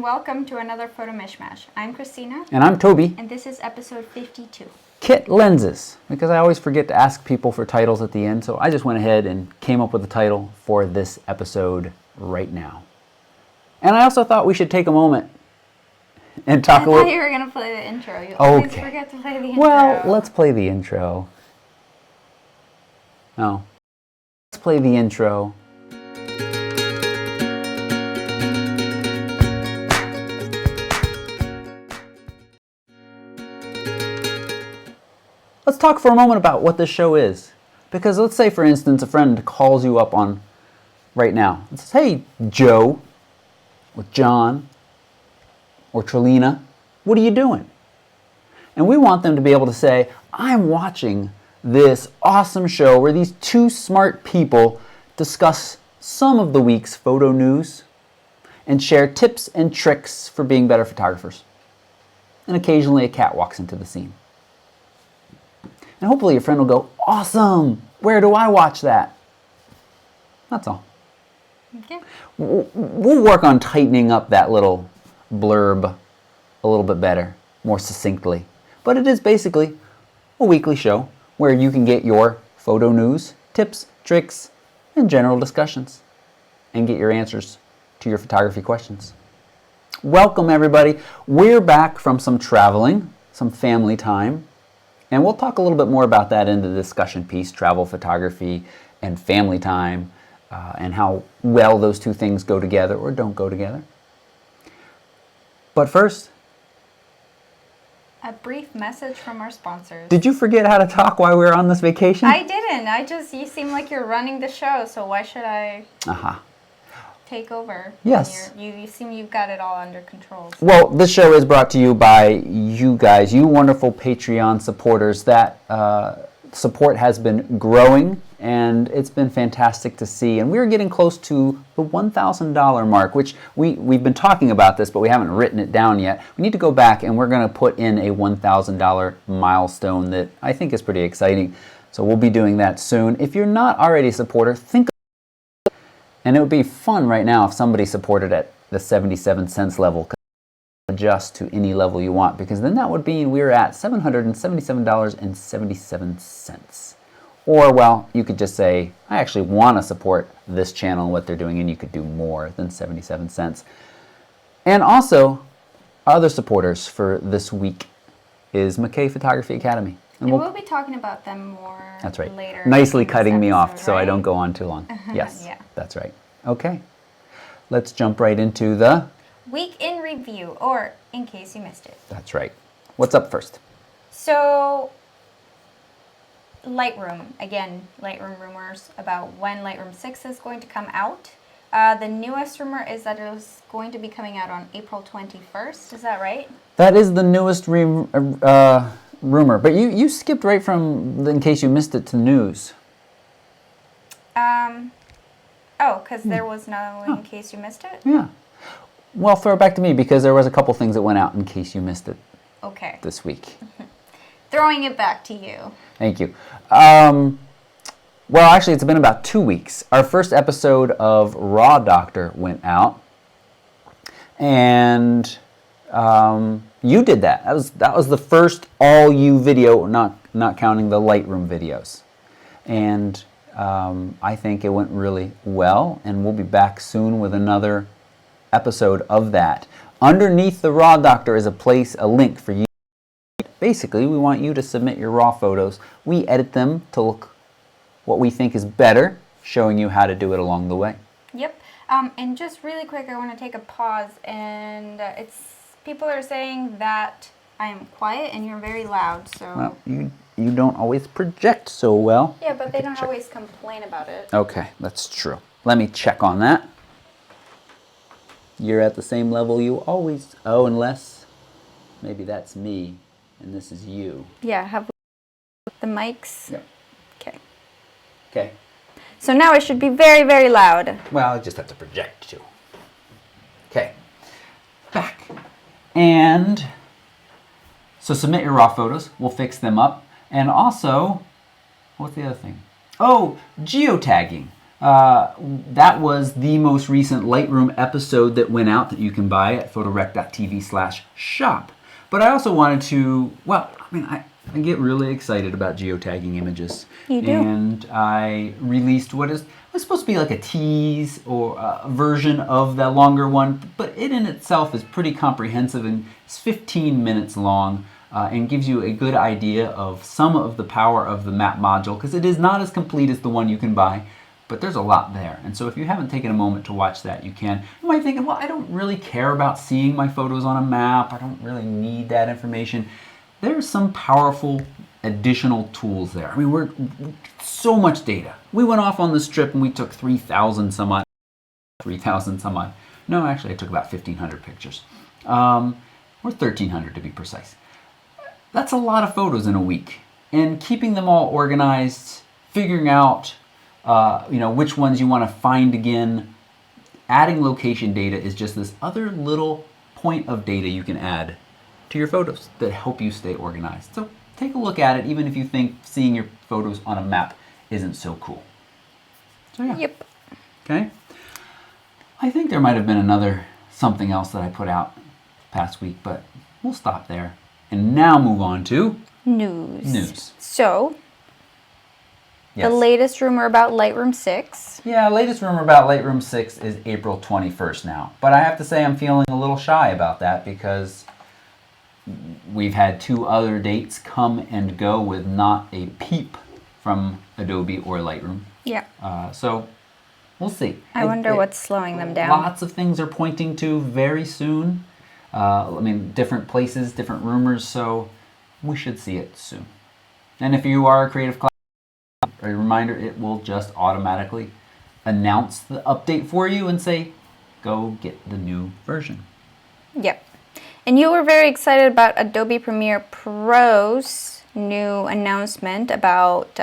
and welcome to another Photo Mishmash. I'm Christina. And I'm Toby. And this is episode 52. Kit lenses, because I always forget to ask people for titles at the end, so I just went ahead and came up with a title for this episode right now. And I also thought we should take a moment and talk a little... I thought you were going to play the intro. You always forget to play the intro. Well, let's play the intro. No. Let's play the intro. Let's talk for a moment about what this show is. Because let's say, for instance, a friend calls you up on right now and says, "Hey, Joe," or John, or Trelina, "what are you doing?" And we want them to be able to say, "I'm watching this awesome show where these two smart people discuss some of the week's photo news and share tips and tricks for being better photographers." And occasionally a cat walks into the scene. And hopefully your friend will go, "Awesome! Where do I watch that?" That's all. Okay. We'll work on tightening up that little blurb a little bit better, more succinctly. But it is basically a weekly show where you can get your photo news, tips, tricks, and general discussions, and get your answers to your photography questions. Welcome, everybody. We're back from some traveling, some family time. And we'll talk a little bit more about that in the discussion piece, travel photography and family time, and how well those two things go together or don't go together. But first, a brief message from our sponsors. Did you forget how to talk while we were on this vacation? I didn't. You seem like you're running the show, so why should I take over? Yes. You seem you've got it all under control. So. Well, this show is brought to you by you guys, you wonderful Patreon supporters. That support has been growing, and it's been fantastic to see. And we're getting close to the $1,000 mark, which we've been talking about this, but we haven't written it down yet. We need to go back, and we're going to put in a $1,000 milestone that I think is pretty exciting. So we'll be doing that soon. If you're not already a supporter, think. And it would be fun right now if somebody supported at the 77 cents level. Adjust to any level you want, because then that would mean we're at $777.77. Or, well, you could just say, I actually want to support this channel and what they're doing, and you could do more than 77 cents. And also, other supporters for this week is McKay Photography Academy. And we'll be talking about them more That's right. later. Nicely cutting me off so right? I don't go on too long. Yes, yeah. That's right. Okay, let's jump right into the Week in Review, or in case you missed it. That's right. What's up first? So, Lightroom. Again, Lightroom rumors about when Lightroom 6 is going to come out. The newest rumor is that it is going to be coming out on April 21st. Is that right? That is the newest rumor, but you skipped right from in case you missed it to news. Oh, because there was no in case you missed it? Yeah. Well, throw it back to me, because there was a couple things that went out in case you missed it. Okay. This week. Throwing it back to you. Thank you. Well, actually, it's been about 2 weeks. Our first episode of Raw Doctor went out, and you did that. That was the first all you video, not counting the Lightroom videos, and I think it went really well. And we'll be back soon with another episode of that. Underneath the Raw Doctor is a link for you. Basically, we want you to submit your raw photos. We edit them to look what we think is better, showing you how to do it along the way. Yep. And just really quick, I want to take a pause, and people are saying that I am quiet and you're very loud. So. Well, you don't always project so well. Yeah, but they don't always complain about it. Okay, that's true. Let me check on that. You're at the same level you always... Oh, unless maybe that's me and this is you. Yeah, have the mics. Yep. Okay. Okay. So now it should be very, very loud. Well, I just have to project too. Okay. Back. And so submit your raw photos. We'll fix them up. And also, what's the other thing? Oh, geotagging. That was the most recent Lightroom episode that went out that you can buy at photorec.tv/shop. But I also wanted to, well, I mean, I get really excited about geotagging images. You do. And I released what was supposed to be like a tease or a version of the longer one, but it in itself is pretty comprehensive and it's 15 minutes long and gives you a good idea of some of the power of the map module, because it is not as complete as the one you can buy, but there's a lot there. And so if you haven't taken a moment to watch that, you can. You might think, well, I don't really care about seeing my photos on a map. I don't really need that information. There's some powerful additional tools there. I mean, we're so much data. We went off on this trip and we took 3,000 some odd. No, actually I took about 1,500 pictures. Or 1,300 to be precise. That's a lot of photos in a week. And keeping them all organized, figuring out which ones you want to find again, adding location data is just this other little point of data you can add to your photos that help you stay organized. So take a look at it, even if you think seeing your photos on a map isn't so cool. So yeah. Yep. Okay. I think there might have been something else that I put out past week, but we'll stop there and now move on to news. So, yes. The latest rumor about Lightroom 6. Yeah, latest rumor about Lightroom 6 is April 21st now. But I have to say I'm feeling a little shy about that because we've had 2 other dates come and go with not a peep from Adobe or Lightroom. Yeah. So we'll see. I wonder what's slowing them down. Lots of things are pointing to very soon. I mean, different places, different rumors, so we should see it soon. And if you are a Creative Cloud, a reminder, it will just automatically announce the update for you and say, go get the new version. Yep. And you were very excited about Adobe Premiere Pro's new announcement about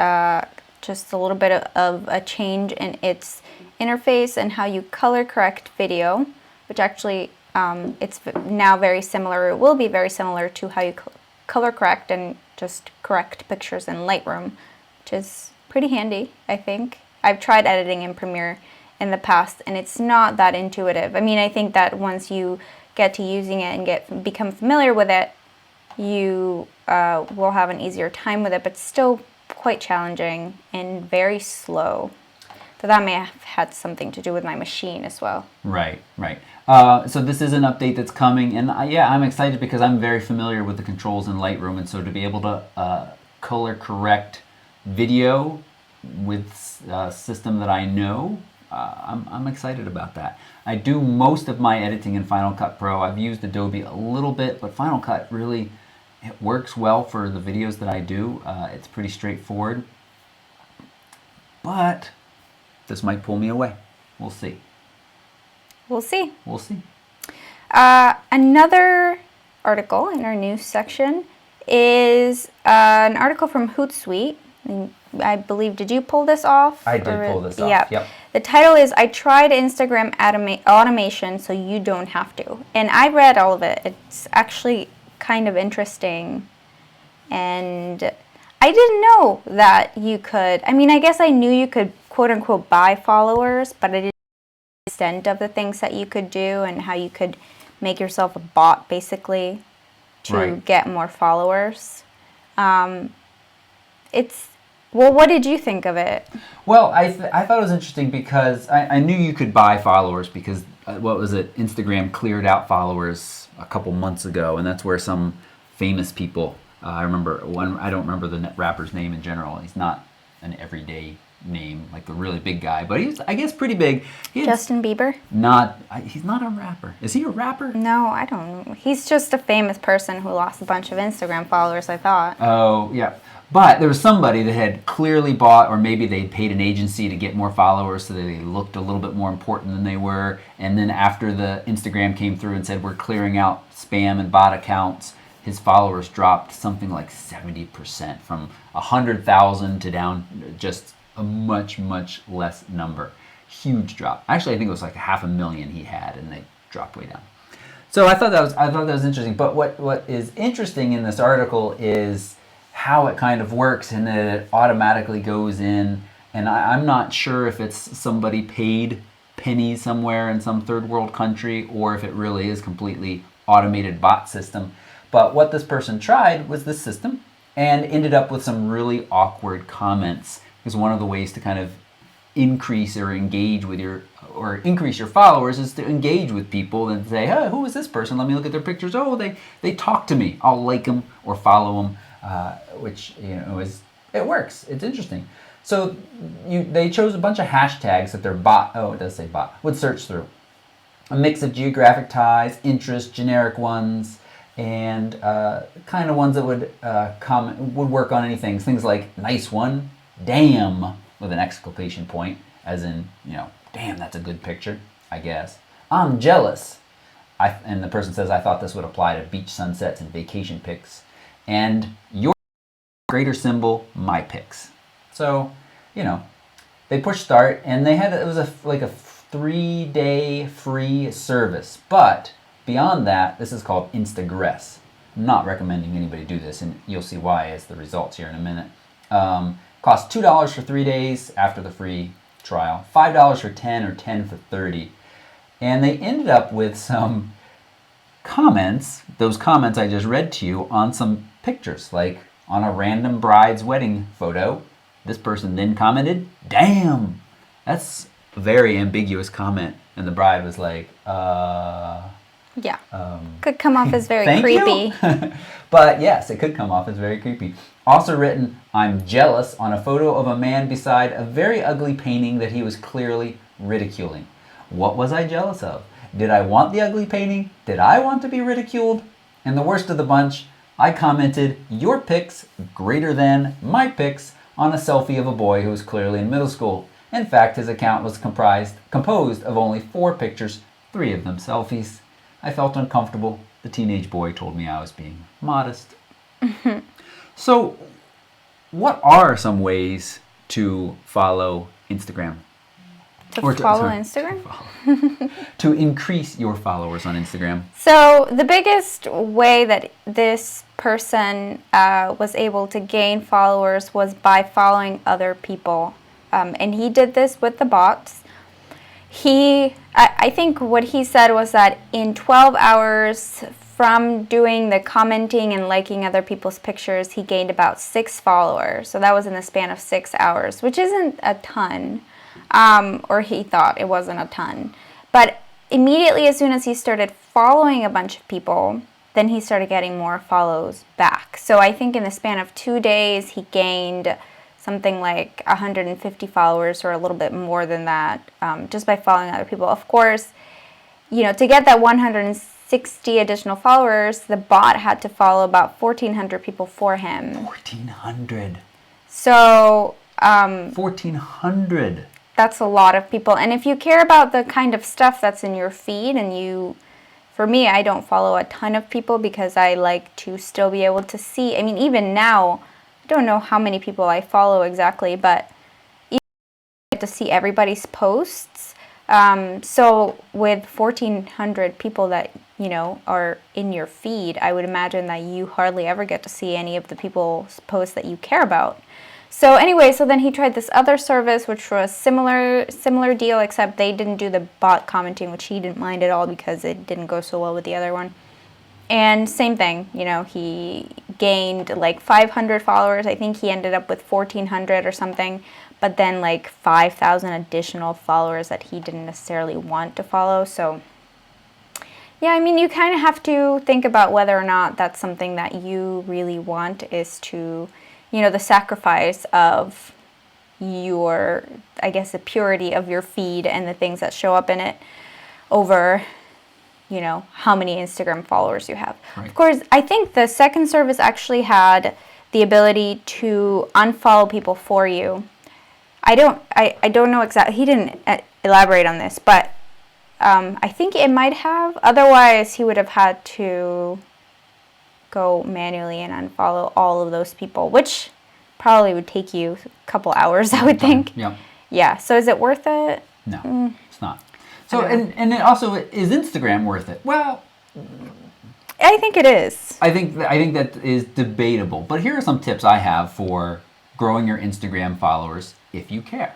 just a little bit of a change in its interface and how you color correct video, which actually it's now very similar, it will be very similar to how you color correct and just correct pictures in Lightroom, which is pretty handy, I think. I've tried editing in Premiere in the past and it's not that intuitive. I mean, I think that once you get to using it and become familiar with it, you will have an easier time with it, but still quite challenging and very slow. So that may have had something to do with my machine as well. Right. So this is an update that's coming, and I'm excited because I'm very familiar with the controls in Lightroom, and so to be able to color correct video with a system that I know, I'm excited about that. I do most of my editing in Final Cut Pro. I've used Adobe a little bit, but Final Cut really, it works well for the videos that I do. It's pretty straightforward, but this might pull me away. We'll see. We'll see. We'll see. Another article in our news section is an article from Hootsuite. I believe, did you pull this off? I did pull this off. Yeah. Yep. The title is, I tried Instagram automation so you don't have to. And I read all of it. It's actually kind of interesting. And I didn't know that you could, I mean, I guess I knew you could quote unquote buy followers, but I didn't know the extent of the things that you could do and how you could make yourself a bot basically to get more followers. Well, what did you think of it? Well, I thought it was interesting because I knew you could buy followers because, Instagram cleared out followers a couple months ago, and that's where some famous people, I remember one, I don't remember the rapper's name in general, he's not an everyday name, like the really big guy, but he's, I guess, pretty big. Justin Bieber? He's not a rapper. Is he a rapper? No, I don't know. He's just a famous person who lost a bunch of Instagram followers, I thought. Oh, yeah. But there was somebody that had clearly bought, or maybe they'd paid an agency to get more followers so that they looked a little bit more important than they were. And then after the Instagram came through and said, we're clearing out spam and bot accounts, his followers dropped something like 70%, from 100,000 to down just a much, much less number. Huge drop. Actually, I think it was like 500,000 he had, and they dropped way down. So I thought that was interesting. But what is interesting in this article is how it kind of works, and that it automatically goes in And I'm not sure if it's somebody paid pennies somewhere in some third world country or if it really is completely automated bot system. But what this person tried was this system and ended up with some really awkward comments. Because one of the ways to kind of increase or engage with or increase your followers is to engage with people and say, hey, who is this person? Let me look at their pictures. Oh, they talk to me. I'll like them or follow them, which it works. It's interesting. So they chose a bunch of hashtags that their bot, oh, it does say bot, would search through. A mix of geographic ties, interests, generic ones, and kind of ones that would work on anything. Things like nice one, damn, with an exclamation point, as in, damn, that's a good picture, I guess. I'm jealous. And the person says, I thought this would apply to beach sunsets and vacation pics. And your greater symbol, my pics. So, they pushed start, and it was like a 3-day free service. But beyond that, this is called Instagress. I'm not recommending anybody do this, and you'll see why as the results here in a minute. Cost $2 for 3 days after the free trial, $5 for 10, or 10 for 30. And they ended up with some comments, those comments I just read to you, on some pictures, like on a random bride's wedding photo. This person then commented, damn, that's a very ambiguous comment. And the bride was like, yeah. Could come off as very thank creepy. You? But yes, it could come off as very creepy. Also written, I'm jealous, on a photo of a man beside a very ugly painting that he was clearly ridiculing. What was I jealous of? Did I want the ugly painting? Did I want to be ridiculed? And the worst of the bunch, I commented, your pics greater than my pics, on a selfie of a boy who was clearly in middle school. In fact, his account was composed of only 4 pictures, 3 of them selfies. I felt uncomfortable. The teenage boy told me I was being modest. So, what are some ways to follow Instagram? Instagram? To increase your followers on Instagram. So the biggest way that this person was able to gain followers was by following other people. And he did this with the bots. I think what he said was that in 12 hours from doing the commenting and liking other people's pictures, he gained about 6 followers. So that was in the span of 6 hours, which isn't a ton. Or he thought it wasn't a ton. But immediately as soon as he started following a bunch of people, then he started getting more follows back. So I think in the span of 2 days, he gained something like 150 followers or a little bit more than that, just by following other people. Of course, to get that 160 additional followers, the bot had to follow about 1,400 people for him. 1,400. So 1,400. That's a lot of people. And if you care about the kind of stuff that's in your feed, and for me, I don't follow a ton of people because I like to still be able to see. I mean, even now, I don't know how many people I follow exactly, but you get to see everybody's posts. So with 1,400 people that, are in your feed, I would imagine that you hardly ever get to see any of the people's posts that you care about. So anyway, so then he tried this other service, which was similar deal, except they didn't do the bot commenting, which he didn't mind at all because it didn't go so well with the other one. And same thing, he gained like 500 followers. I think he ended up with 1,400 or something, but then like 5,000 additional followers that he didn't necessarily want to follow. So yeah, I mean, you kind of have to think about whether or not that's something that you really want, is to the sacrifice of your, I guess, the purity of your feed and the things that show up in it over, how many Instagram followers you have. Right. Of course, I think the second service actually had the ability to unfollow people for you. I don't know exactly, he didn't elaborate on this, but I think it might have. Otherwise, he would have had to go manually and unfollow all of those people, which probably would take you a couple hours, I would think. Yeah. Yeah. So is it worth it? No, it's not. So and it also, is Instagram worth it? Well, I think it is. I think that is debatable. But here are some tips I have for growing your Instagram followers if you care.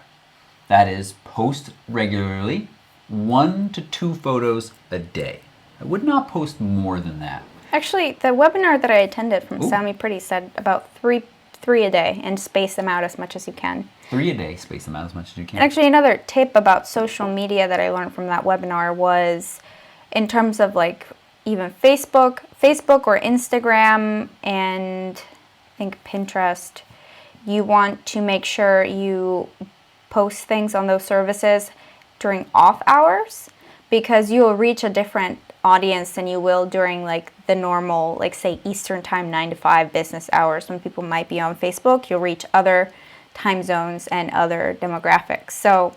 That is, post regularly, 1 to 2 photos a day. I would not post more than that. Actually, the webinar that I attended from Ooh. Sammy Pretty said about three a day, and space them out as much as you can. 3 a day, space them out as much as you can. Actually, another tip about social media that I learned from that webinar was in terms of like even Facebook or Instagram, and I think Pinterest, you want to make sure you post things on those services during off hours, because you will reach a different audience than you will during like the normal, like say Eastern time 9 to 5 business hours when people might be on Facebook. You'll reach other time zones and other demographics. So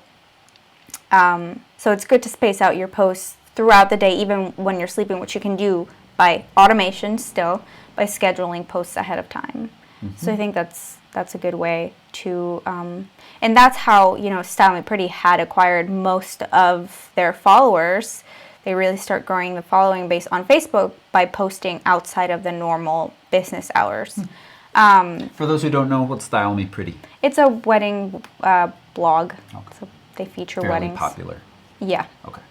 it's good to space out your posts throughout the day, even when you're sleeping, which you can do by automation still, by scheduling posts ahead of time. So I think that's a good way to, and that's how, you know, Style Me Pretty had acquired most of their followers. They really start growing the following base on Facebook by posting outside of the normal business hours. For those who don't know, what's Style Me Pretty? It's a wedding blog. Okay. So they feature Fairly weddings. popular. Yeah. Okay.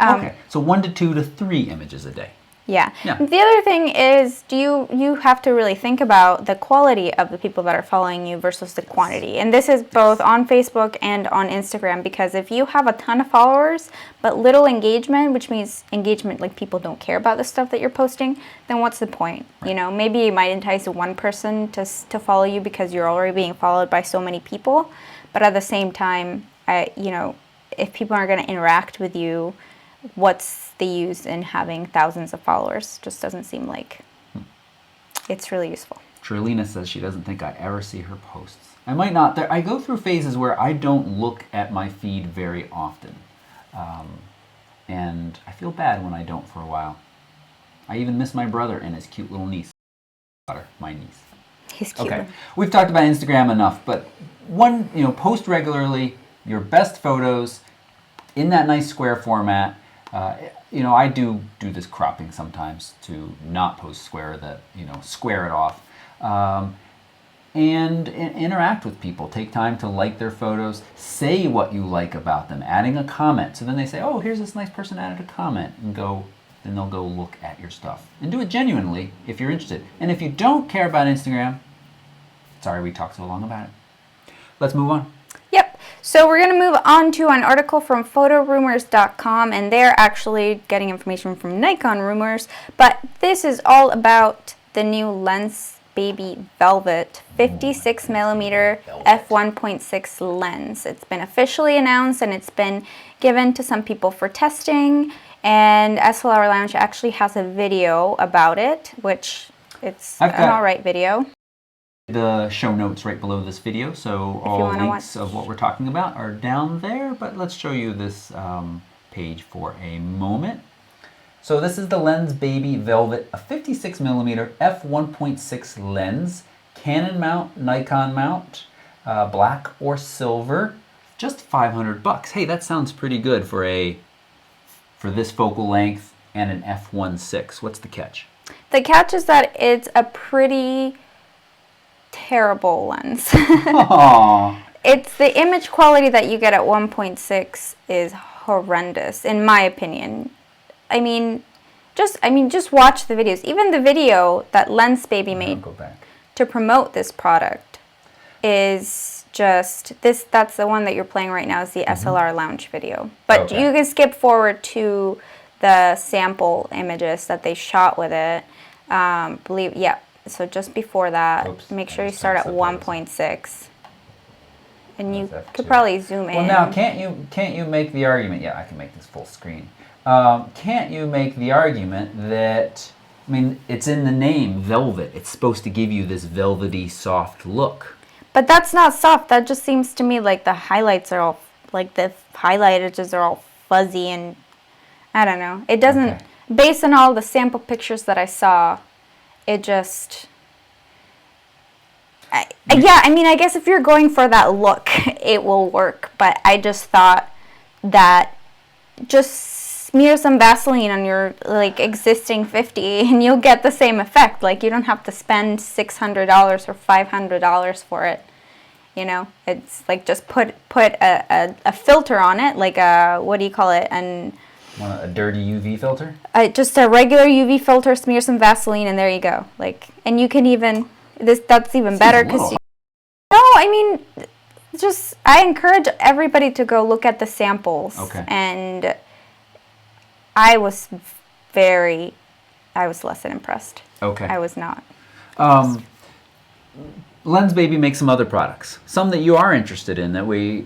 Okay. So 1 to 2 to 3 images a day. Yeah. Yeah. The other thing is, you have to really think about the quality of the people that are following you versus the quantity. And this is both on Facebook and on Instagram, because if you have a ton of followers but little engagement, which means engagement like people don't care about the stuff that you're posting, then what's the point? Right. You know, maybe you might entice one person to follow you because you're already being followed by so many people, but at the same time, you know, if people are going to interact with you, what's the use in having thousands of followers? Just doesn't seem like it's really useful. Trelina says she doesn't think I ever see her posts. I might not. I go through phases where I don't look at my feed very often. And I feel bad when I don't for a while. I even miss my brother and his cute little niece. My niece. He's cute. Okay, we've talked about Instagram enough, but post regularly your best photos in that nice square format. I do this cropping sometimes to not post square it off. And interact with people. Take time to like their photos. Say what you like about them, adding a comment. So then they say, oh, here's this nice person added a comment, and then they'll go look at your stuff. And do it genuinely if you're interested. And if you don't care about Instagram, sorry we talked so long about it. Let's move on. Yep. So we're going to move on to an article from photorumors.com, and they're actually getting information from Nikon Rumors, but this is all about the new Lens Baby Velvet 56mm f1.6 lens. It's been officially announced and it's been given to some people for testing, and SLR Lounge actually has a video about it, which it's an alright video. The show notes right below this video, so all links of what we're talking about are down there, but let's show you this page for a moment. So this is the Lens Baby Velvet, a 56mm f1.6 lens, Canon mount, Nikon mount, black or silver, just $500. Hey, that sounds pretty good for this focal length and an f1.6. What's the catch? The catch is that it's a pretty terrible lens. It's the image quality that you get at 1.6 is horrendous, in my opinion. I mean, just watch the videos. Even the video that Lens Baby made to promote this product is just this. That's the one that you're playing right now, is the SLR Lounge video. But you can skip forward to the sample images that they shot with it. So just before that, make sure you start at 1.6. And you could probably zoom in. Well, now, can't you make the argument? Yeah, I can make this full screen. Can't you make the argument that, I mean, it's in the name, velvet. It's supposed to give you this velvety, soft look. But that's not soft. That just seems to me like the highlights are all, like the highlight edges are all fuzzy, and I don't know. It doesn't, based on all the sample pictures that I saw, it just... I guess if you're going for that look, it will work. But I just thought that just smear some Vaseline on your existing 50 and you'll get the same effect. Like, you don't have to spend $600 or $500 for it. You know, it's like just put a filter on it, like a, what do you call it? And a dirty UV filter? just a regular UV filter, smear some Vaseline, and there you go. Like, and you can even, that's even better because no, I mean, just, I encourage everybody to go look at the samples. Okay. And I was less than impressed. Okay. I was not. Lens Baby makes some other products, some that you are interested in that we're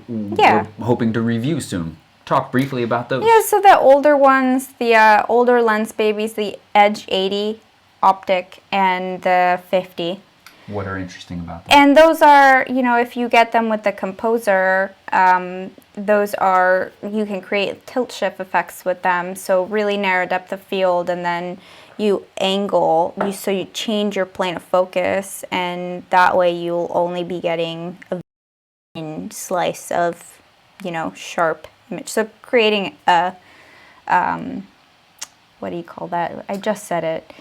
hoping to review soon. Talk briefly about those. Yeah, so the older ones, the older Lens Babies, the Edge 80 optic and the 50. What are interesting about them? And those are, you know, if you get them with the composer, those are, you can create tilt shift effects with them. So really narrow depth of field, and then you angle, so you change your plane of focus, and that way you'll only be getting a slice of, you know, sharp image. So creating a, what do you call that? I just said it.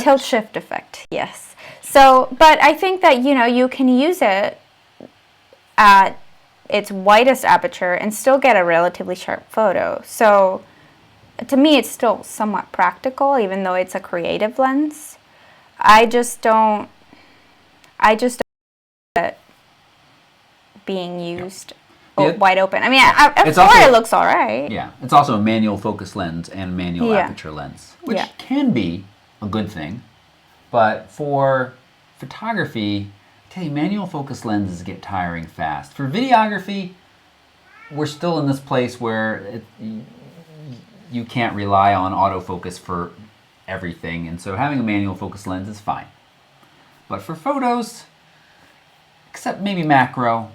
Tilt shift effect, yes. So, but I think that, you know, you can use it at its widest aperture and still get a relatively sharp photo. So, to me, it's still somewhat practical, even though it's a creative lens. I just don't see it being used wide open. I mean, it looks all right. Yeah, it's also a manual focus lens and manual aperture lens, which can be a good thing. But for photography, I tell you, manual focus lenses get tiring fast. For videography, we're still in this place where you can't rely on autofocus for everything, and so having a manual focus lens is fine. But for photos, except maybe macro,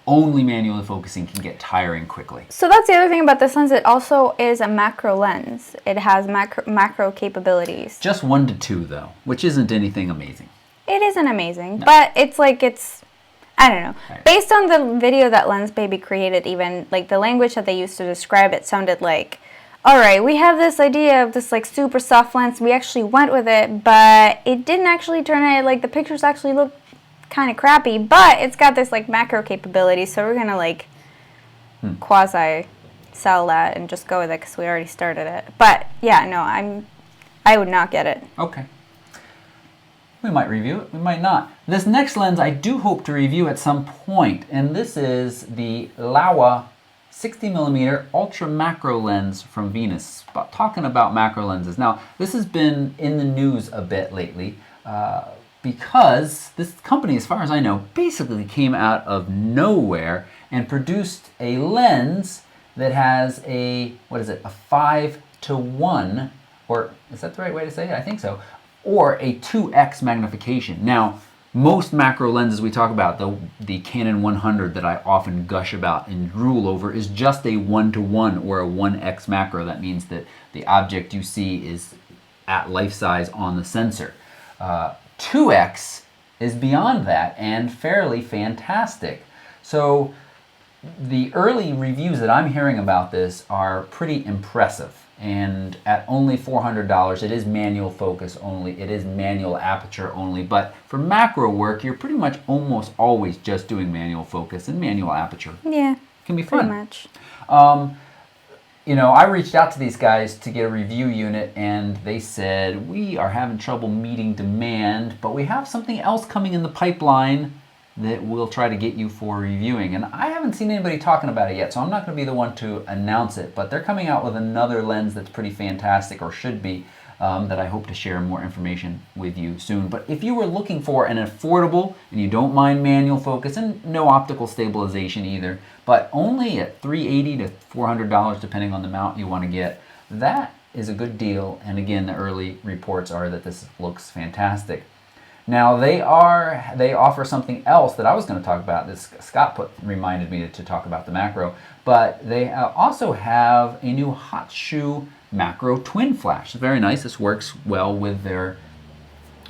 only manually focusing can get tiring quickly. So that's the other thing about this lens. It also is a macro lens. It has macro capabilities. Just 1 to 2 though, which isn't anything amazing. It isn't amazing, but it's like, I don't know. Right. Based on the video that Lens Baby created, even like the language that they used to describe it sounded like, all right, we have this idea of this like super soft lens. We actually went with it, but it didn't actually turn out, like the pictures actually look kind of crappy, but it's got this like macro capability, so we're gonna like quasi sell that and just go with it because we already started it. But yeah, no, I would not get it. Okay. We might review it, we might not. This next lens I do hope to review at some point, and this is the Laowa 60mm ultra macro lens from Venus. Talking about macro lenses. Now, this has been in the news a bit lately, because this company, as far as I know, basically came out of nowhere and produced a lens that has a, what is it, a 5:1, or is that the right way to say it? I think so. Or a 2x magnification. Now, most macro lenses we talk about, the Canon 100 that I often gush about and drool over, is just a 1:1 or a 1x macro. That means that the object you see is at life size on the sensor. 2x is beyond that and fairly fantastic. So the early reviews that I'm hearing about this are pretty impressive. And at only $400, it is manual focus only, it is manual aperture only, but for macro work, you're pretty much almost always just doing manual focus and manual aperture. Yeah, it can be fun. Pretty much. You know, I reached out to these guys to get a review unit, and they said, we are having trouble meeting demand, but we have something else coming in the pipeline that we'll try to get you for reviewing. And I haven't seen anybody talking about it yet, so I'm not going to be the one to announce it, but they're coming out with another lens that's pretty fantastic, or should be, that I hope to share more information with you soon. But if you were looking for an affordable, and you don't mind manual focus, and no optical stabilization either, but only at $380 to $400 depending on the mount you want to get, that is a good deal. And again, the early reports are that this looks fantastic. Now they offer something else that I was going to talk about. This Scott reminded me to talk about the macro, but they also have a new hot shoe macro twin flash. It's very nice. This works well with their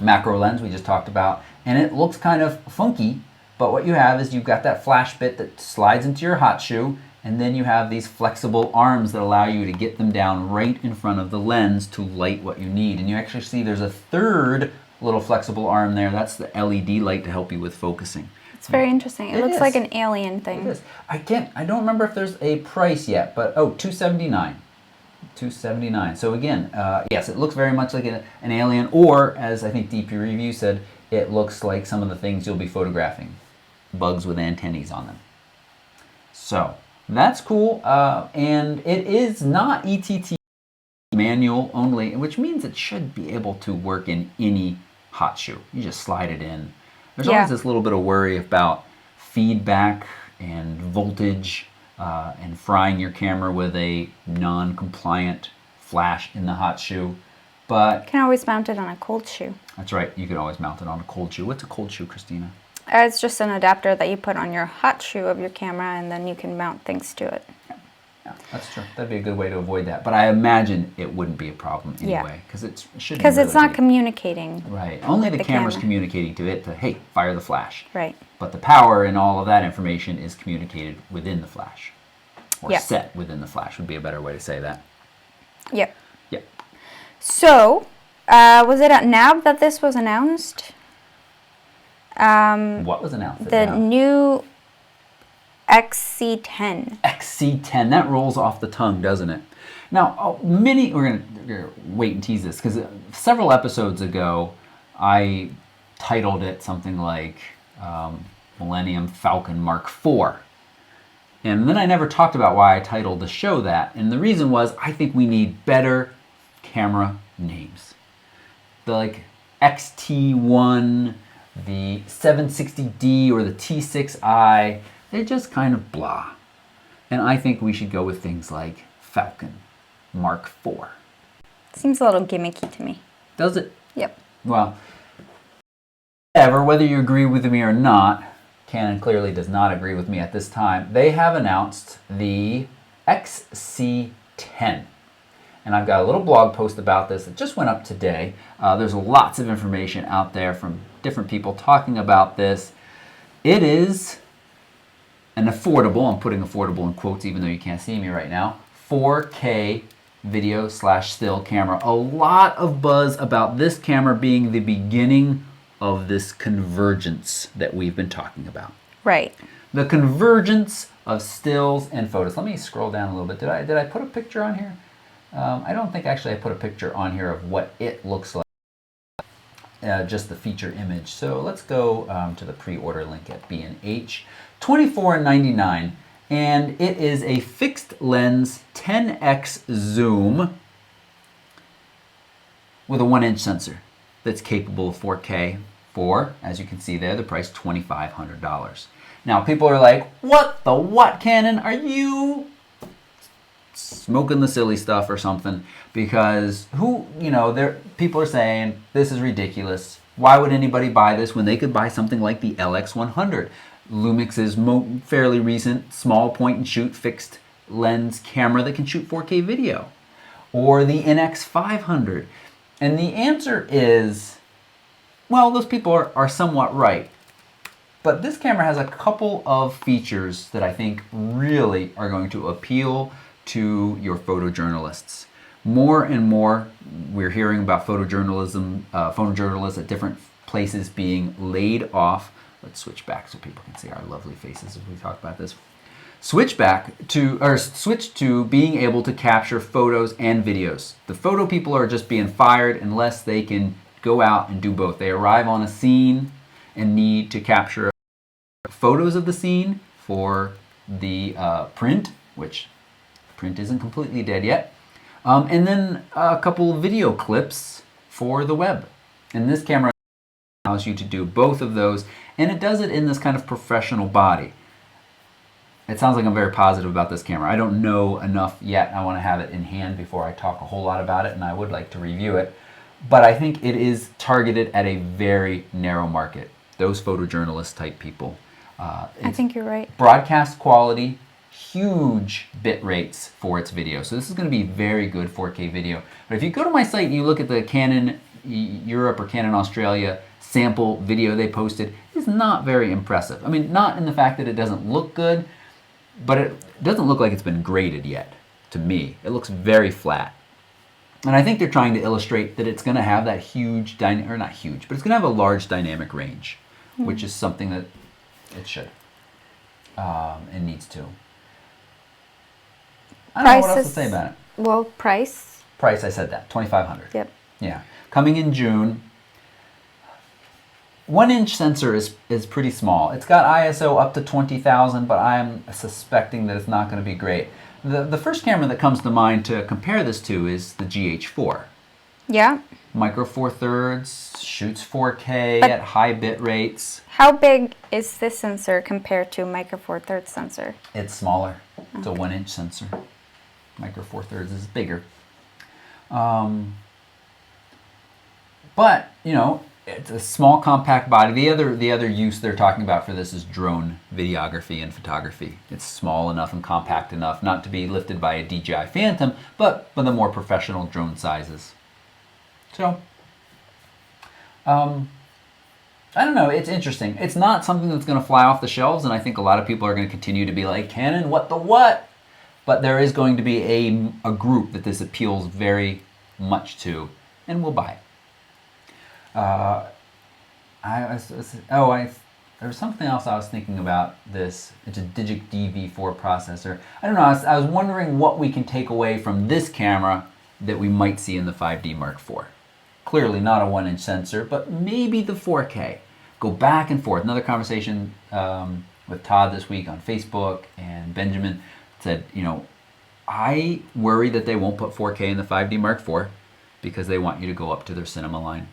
macro lens we just talked about, and it looks kind of funky. But what you have is you've got that flash bit that slides into your hot shoe, and then you have these flexible arms that allow you to get them down right in front of the lens to light what you need. And you actually see there's a third little flexible arm there. That's the LED light to help you with focusing. It's very interesting. It looks is. like an alien thing. It is. I don't remember if there's a price yet, but $279. $279. So again, yes, it looks very much like an alien, or as I think DP Review said, it looks like some of the things you'll be photographing, bugs with antennae on them. So that's cool, and it is not ETT manual only, which means it should be able to work in any hot shoe. You just slide it in. There's always this little bit of worry about feedback and voltage and frying your camera with a non-compliant flash in the hot shoe. But you can always mount it on a cold shoe. That's right. You can always mount it on a cold shoe. What's a cold shoe, Christina? It's just an adapter that you put on your hot shoe of your camera, and then you can mount things to it. Yeah, that's true. That'd be a good way to avoid that. But I imagine it wouldn't be a problem anyway, because it shouldn't. Because it's not communicating. Right. Only the camera's communicating to it to, hey, fire the flash. Right. But the power and all of that information is communicated within the flash, or set within the flash would be a better way to say that. Yep. Yep. So, was it at NAB that this was announced? What was announced? The new XC10. XC10. That rolls off the tongue, doesn't it? Now, we're gonna wait and tease this, because several episodes ago, I titled it something like Millennium Falcon Mark IV. And then I never talked about why I titled the show that. And the reason was, I think we need better camera names. The XT1, the 760D, or the T6i, they're just kind of blah. And I think we should go with things like Falcon Mark IV. Seems a little gimmicky to me. Does it? Yep. Well, whether you agree with me or not, Canon clearly does not agree with me at this time. They have announced the XC10. And I've got a little blog post about this that just went up today. There's lots of information out there from different people talking about this. It is an affordable, I'm putting affordable in quotes even though you can't see me right now, 4K video/still camera. A lot of buzz about this camera being the beginning of this convergence that we've been talking about. Right. The convergence of stills and photos. Let me scroll down a little bit. Did I put a picture on here? I don't think actually I put a picture on here of what it looks like. Just the feature image. So let's go to the pre-order link at B&H. $24.99, and it is a fixed lens 10x zoom with a 1-inch sensor that's capable of 4K for, as you can see there, the price $2,500. Now people are like, what Canon? Are you smoking the silly stuff or something? Because people are saying this is ridiculous. Why would anybody buy this when they could buy something like the LX100? Lumix's fairly recent small point and shoot fixed lens camera that can shoot 4K video, or the NX500. And the answer is, well, those people are somewhat right. But this camera has a couple of features that I think really are going to appeal to your photojournalists. More and more, we're hearing about photojournalists at different places being laid off. Let's switch back so people can see our lovely faces as we talk about this. Switch to being able to capture photos and videos. The photo people are just being fired unless they can go out and do both. They arrive on a scene and need to capture photos of the scene for the print, which print isn't completely dead yet, and then a couple of video clips for the web. And this camera allows you to do both of those, and it does it in this kind of professional body. It sounds like I'm very positive about this camera. I don't know enough yet. I want to have it in hand before I talk a whole lot about it, and I would like to review it. But I think it is targeted at a very narrow market. Those photojournalist type people. I think you're right. Broadcast quality, huge bit rates for its video. So this is going to be very good 4K video. But if you go to my site and you look at the Canon Europe or Canon Australia sample video they posted, it's not very impressive. I mean, not in the fact that it doesn't look good, but it doesn't look like it's been graded yet, to me. It looks very flat. And I think they're trying to illustrate that it's going to have that huge, or not huge, but it's going to have a large dynamic range, which is something that It should. It needs to. I don't know what else to say about it. Well, price. Price, I said that, $2,500. Yep. Yeah, coming in June. 1-inch sensor is pretty small. It's got ISO up to 20,000, but I'm suspecting that it's not going to be great. The first camera that comes to mind to compare this to is the GH4. Yeah. Micro Four Thirds, shoots 4K But at high bit rates. how big is this sensor compared to a Micro Four Thirds sensor? It's smaller. It's a 1-inch sensor. Micro Four Thirds is bigger. But, you know, it's a small compact body. The other use they're talking about for this is drone videography and photography. It's small enough and compact enough not to be lifted by a DJI Phantom, but for the more professional drone sizes. So, I don't know, it's interesting. It's not something that's going to fly off the shelves, and I think a lot of people are going to continue to be like, Canon, what the what? But there is going to be a group that this appeals very much to, and will buy it. There was something else I was thinking about this. It's a Digic DV4 processor. I don't know, I was wondering what we can take away from this camera that we might see in the 5D Mark IV. Clearly not a 1-inch sensor, but maybe the 4K. Go back and forth. Another conversation with Todd this week on Facebook, and Benjamin said, you know, I worry that they won't put 4K in the 5D Mark IV because they want you to go up to their cinema line.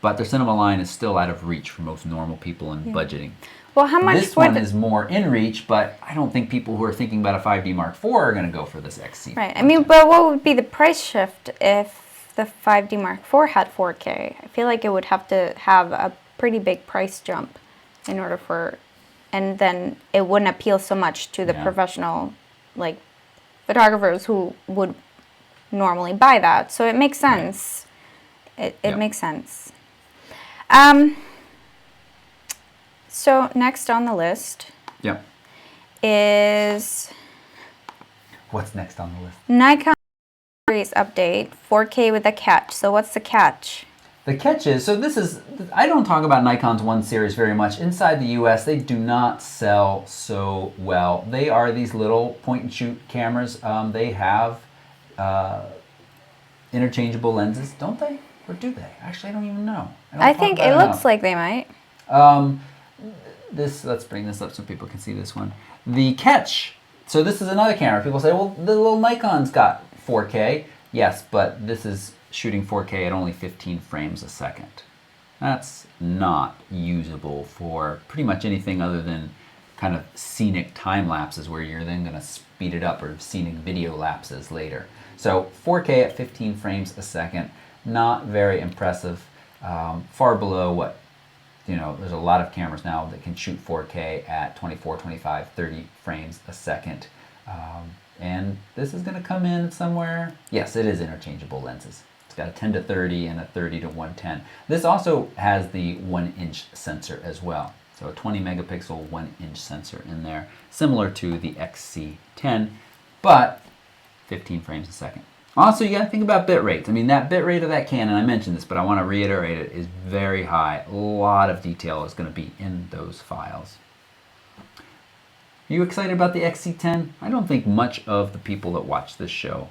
But their cinema line is still out of reach for most normal people in budgeting. Well, how much this one is more in reach, but I don't think people who are thinking about a 5D Mark IV are going to go for this XC. Right. I mean, but what would be the price shift if the 5D Mark IV had 4K? I feel like it would have to have a pretty big price jump in order for, and then it wouldn't appeal so much to the professional, like, photographers who would normally buy that. So it makes sense. It makes sense. So next on the list is what's next on the list? Nikon series update 4K with a catch. So what's the catch? The catch is, so this is, I don't talk about Nikon's 1 series very much. Inside the US, they do not sell so well. They are these little point and shoot cameras. They have interchangeable lenses, don't they? Or do they? Actually, I don't even know. I think it looks like they might. Let's bring this up so people can see this one. The catch. So this is another camera. People say, well, the little Nikon's got 4K. Yes, but this is shooting 4K at only 15 frames a second. That's not usable for pretty much anything other than kind of scenic time lapses where you're then going to speed it up, or scenic video lapses later. So 4K at 15 frames a second. Not very impressive, far below what, you know, there's a lot of cameras now that can shoot 4K at 24, 25, 30 frames a second. And this is going to come in somewhere, yes, it is interchangeable lenses. It's got a 10 to 30 and a 30 to 110. This also has the 1-inch sensor as well. So a 20 megapixel 1-inch sensor in there, similar to the XC10, but 15 frames a second. Also, you got to think about bit rates. I mean, that bit rate of that Canon, I mentioned this, but I want to reiterate it, is very high. A lot of detail is going to be in those files. Are you excited about the XC10? I don't think much of the people that watch this show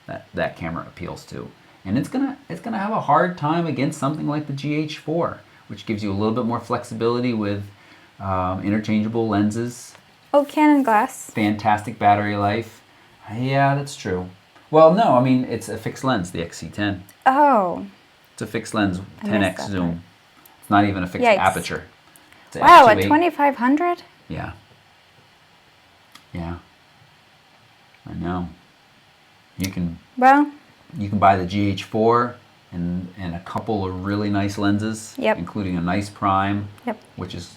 that camera appeals to. And it's gonna have a hard time against something like the GH4, which gives you a little bit more flexibility with interchangeable lenses. Oh, Canon glass. Fantastic battery life. Yeah, that's true. Well, no, I mean, it's a fixed lens, the XC10. Oh. It's a fixed lens, 10x zoom. Part. It's not even a fixed aperture. It's wow, at 2500? Yeah. Yeah. I know. You can buy the GH4 and a couple of really nice lenses, including a nice prime, which is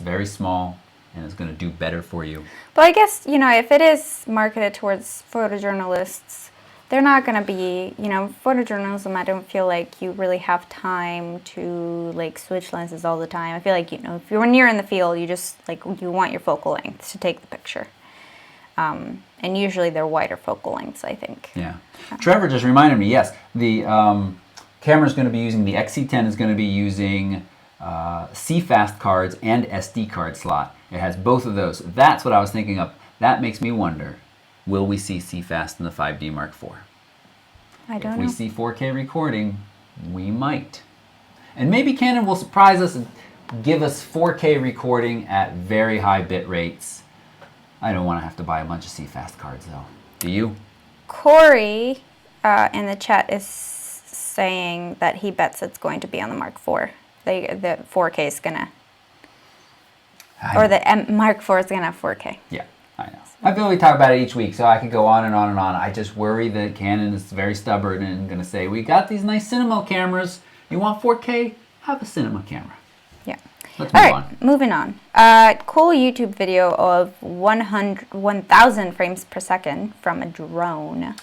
very small and is going to do better for you. But I guess, you know, if it is marketed towards photojournalists, they're not going to be, you know, photojournalism, I don't feel like you really have time to, like, switch lenses all the time. I feel like, you know, if you're near in the field, you just, like, you want your focal length to take the picture. And usually they're wider focal lengths, I think. Yeah. Trevor just reminded me, yes, the camera's going to be using, the XC10 is going to be using CFast cards and SD card slot. It has both of those. That's what I was thinking of. That makes me wonder, will we see CFast in the 5D Mark IV? I don't If know. we see 4K recording, we might. And maybe Canon will surprise us and give us 4K recording at very high bit rates. I don't want to have to buy a bunch of CFast cards though. Do you? Corey in the chat is saying that he bets it's going to be on the Mark IV. The 4K is gonna, or the Mark IV is gonna have 4K. Yeah, I know. I feel we talk about it each week, so I could go on and on and on. I just worry that Canon is very stubborn and going to say, we got these nice cinema cameras. You want 4K? Have a cinema camera. Yeah. Let's move All right, on. moving on. Cool YouTube video of 1,000 frames per second from a drone.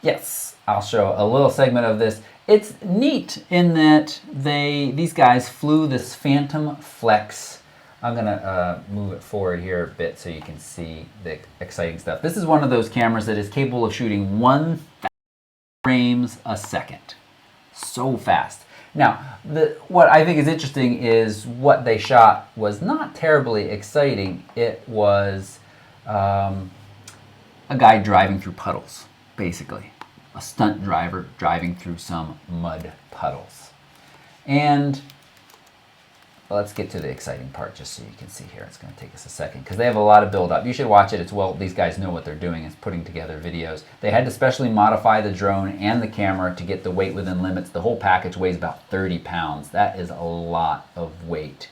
Yes, I'll show a little segment of this. It's neat in that these guys flew this Phantom Flex. I'm going to move it forward here a bit so you can see the exciting stuff. This is one of those cameras that is capable of shooting 1,000 frames a second. So fast. Now, what I think is interesting is what they shot was not terribly exciting. It was a guy driving through puddles, basically. A stunt driver driving through some mud puddles. And let's get to the exciting part just so you can see here. It's going to take us a second because they have a lot of build up. You should watch it. These guys know what they're doing is putting together videos. They had to specially modify the drone and the camera to get the weight within limits. The whole package weighs about 30 pounds. That is a lot of weight.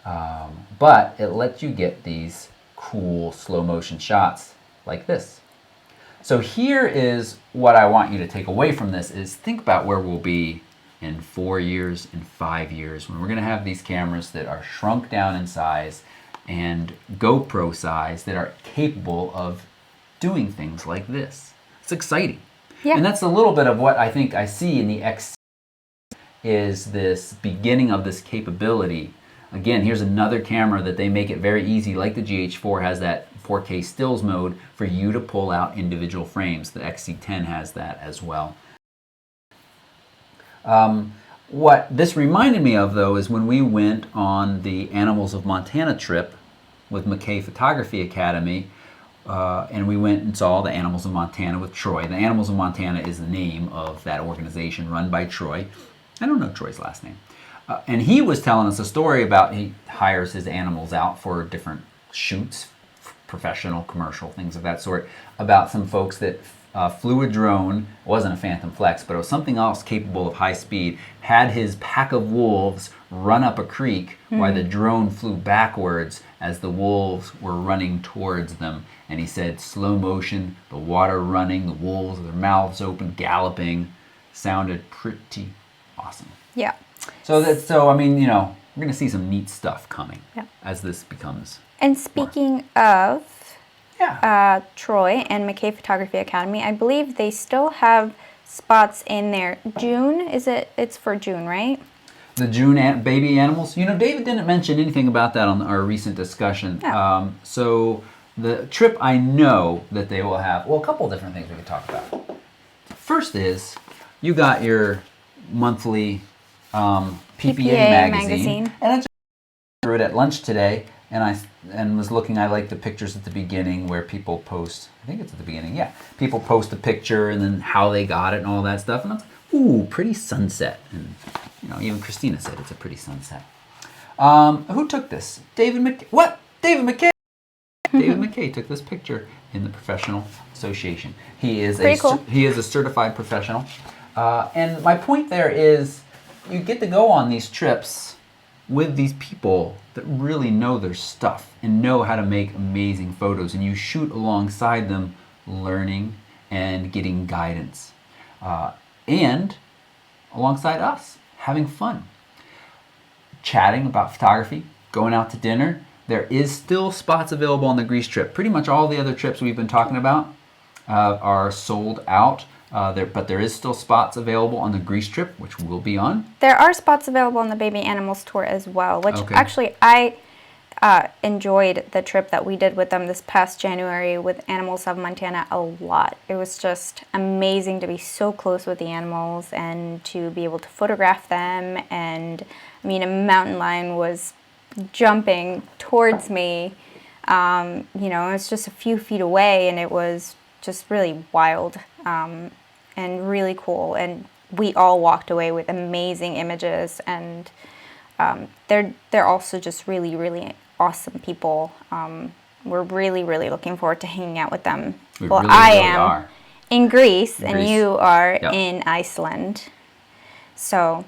But it lets you get these cool slow motion shots like this. So here is what I want you to take away from this is think about where we'll be in 4 years, in 5 years, when we're going to have these cameras that are shrunk down in size and GoPro size that are capable of doing things like this. It's exciting. Yeah. And that's a little bit of what I think I see in the XC is this beginning of this capability. Again, here's another camera that they make it very easy, like the GH4 has that 4K stills mode for you to pull out individual frames. The XC10 has that as well. What this reminded me of, though, is when we went on the Animals of Montana trip with McKay Photography Academy, and we went and saw the Animals of Montana with Troy. The Animals of Montana is the name of that organization run by Troy. I don't know Troy's last name. And he was telling us a story about he hires his animals out for different shoots, professional, commercial, things of that sort, about some folks that flew a drone. It wasn't a Phantom Flex, but it was something else capable of high speed, had his pack of wolves run up a creek while the drone flew backwards as the wolves were running towards them. And he said slow motion, the water running, the wolves with their mouths open, galloping, sounded pretty awesome. Yeah. So I mean, you know, we're going to see some neat stuff coming as this becomes. And speaking of Troy and McKay Photography Academy, I believe they still have spots in there. June, it's for June, right? The June baby animals. You know, David didn't mention anything about that on our recent discussion. Oh. So the trip, I know that they will have, well, a couple of different things we could talk about. First is, you got your monthly PPA magazine. And I just threw it at lunch today, and was looking. I like the pictures at the beginning where people post. I think it's at the beginning. Yeah, people post a picture and then how they got it and all that stuff. And I was like, ooh, pretty sunset. And you know, even Christina said it's a pretty sunset. Who took this? David McKay. What? David McKay. David McKay took this picture in the Professional Association. He is he is a certified professional. And my point there is, you get to go on these trips with these people that really know their stuff and know how to make amazing photos, and you shoot alongside them, learning and getting guidance, and alongside us, having fun, chatting about photography, going out to dinner. There is still spots available on the Greece trip. Pretty much all the other trips we've been talking about are sold out. But there is still spots available on the Greece trip, which we'll be on. There are spots available on the Baby Animals tour as well, which actually enjoyed the trip that we did with them this past January with Animals of Montana a lot. It was just amazing to be so close with the animals and to be able to photograph them. And I mean, a mountain lion was jumping towards me. You know, it was just a few feet away, and it was just really wild and really cool. And we all walked away with amazing images, and they're also just really, really awesome people. We're really, really looking forward to hanging out with them. Well, really, I really am are. in Greece, and Greece. you are Yep. in Iceland. So,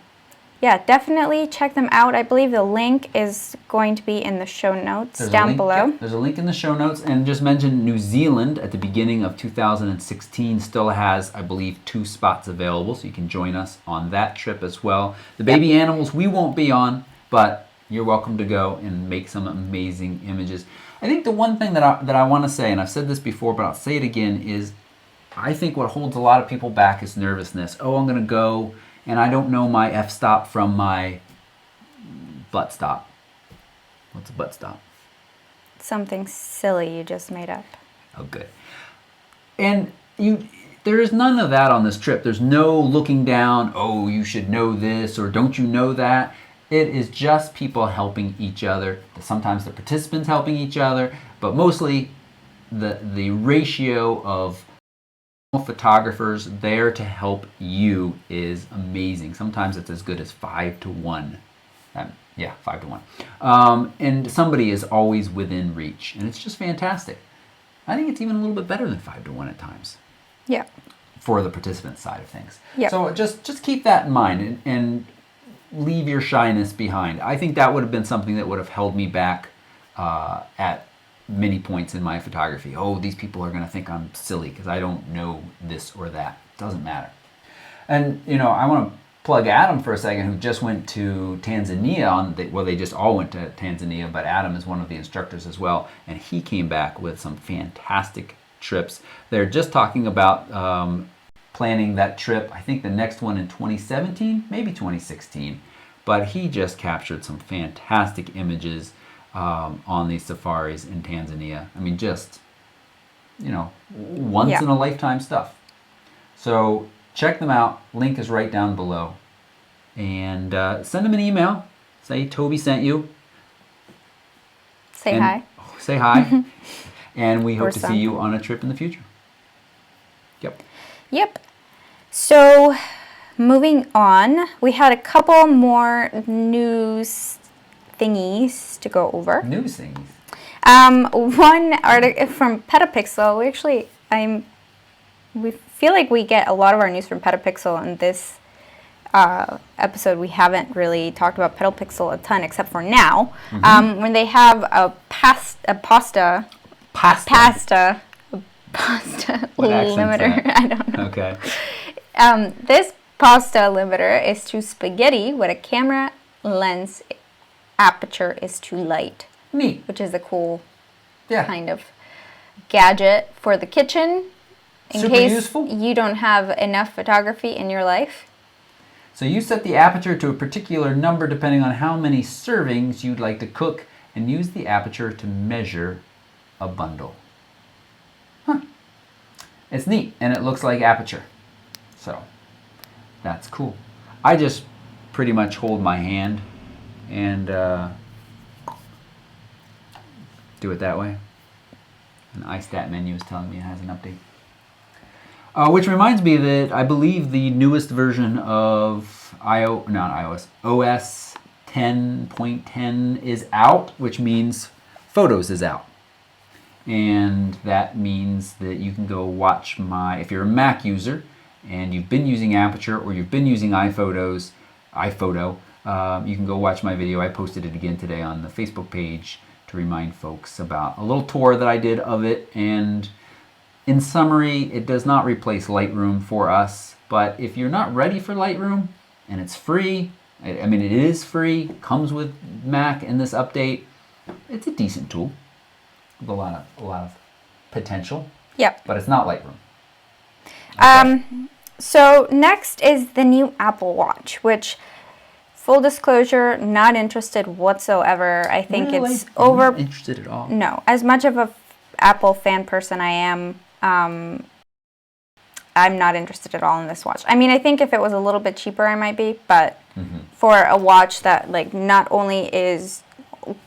yeah, definitely check them out. I believe the link is going to be in the show notes There's a down link, below. yep, there's a link in the show notes, and just mention New Zealand at the beginning of 2016 still has, I believe, 2 spots available, so you can join us on that trip as well. The baby animals we won't be on, but you're welcome to go and make some amazing images. I think the one thing that I want to say, and I've said this before, but I'll say it again, is I think what holds a lot of people back is nervousness. Oh, I'm going to go, and I don't know my f-stop from my butt stop. What's a butt stop? Something silly you just made up. Oh, good. And there is none of that on this trip. There's no looking down, oh, you should know this, or don't you know that. It is just people helping each other. Sometimes the participants helping each other, but mostly the ratio of photographers there to help you is amazing. Sometimes it's as good as 5 to 1. Yeah, 5 to 1. And somebody is always within reach, and it's just fantastic. I think it's even a little bit better than 5 to 1 at times. Yeah. For the participant side of things. Yep. So just keep that in mind and leave your shyness behind. I think that would have been something that would have held me back at many points in my photography. Oh, these people are going to think I'm silly because I don't know this or that. Doesn't matter. And, you know, I want to plug Adam for a second, who just went to Tanzania. Well, they just all went to Tanzania, but Adam is one of the instructors as well, and he came back with some fantastic trips. They're just talking about planning that trip. I think the next one in 2017, maybe 2016, but he just captured some fantastic images on these safaris in Tanzania. I mean, just, you know, once in a lifetime stuff. So check them out. Link is right down below. And send them an email. Say Toby sent you. Say hi. Say hi. And we hope Or to some. see you on a trip in the future. Yep. So, moving on, we had a couple more news thingies to go over. News things. One article from Petapixel. We feel like we get a lot of our news from Petapixel, and this episode we haven't really talked about Petapixel a ton, except for now, when they have a pasta What accent's limiter. that? I don't know. Okay. This pasta limiter is to spaghetti what a camera lens aperture is to light, Neat. which is a cool Yeah. kind of gadget for the kitchen in Super case useful. you don't have enough photography in your life. So you set the aperture to a particular number depending on how many servings you'd like to cook, and use the aperture to measure a bundle. Huh. It's neat, and it looks like aperture. So that's cool. I just pretty much hold my hand and do it that way. And the iStat menu is telling me it has an update. Which reminds me that I believe the newest version of OS 10.10 is out, which means Photos is out. And that means that you can go watch if you're a Mac user and you've been using Aperture or you've been using iPhoto, you can go watch my video. I posted it again today on the Facebook page to remind folks about a little tour that I did of it. And in summary, it does not replace Lightroom for us, but if you're not ready for Lightroom and it's free, I mean it is free, comes with Mac in this update, it's a decent tool with a lot of potential. Yep. But it's not Lightroom. Okay. So next is the new Apple Watch, which full disclosure, not interested whatsoever. I think Really? it's over. Not interested at all. No, as much of a Apple fan person I am, I'm not interested at all in this watch. I mean, I think if it was a little bit cheaper, I might be, but for a watch that like not only is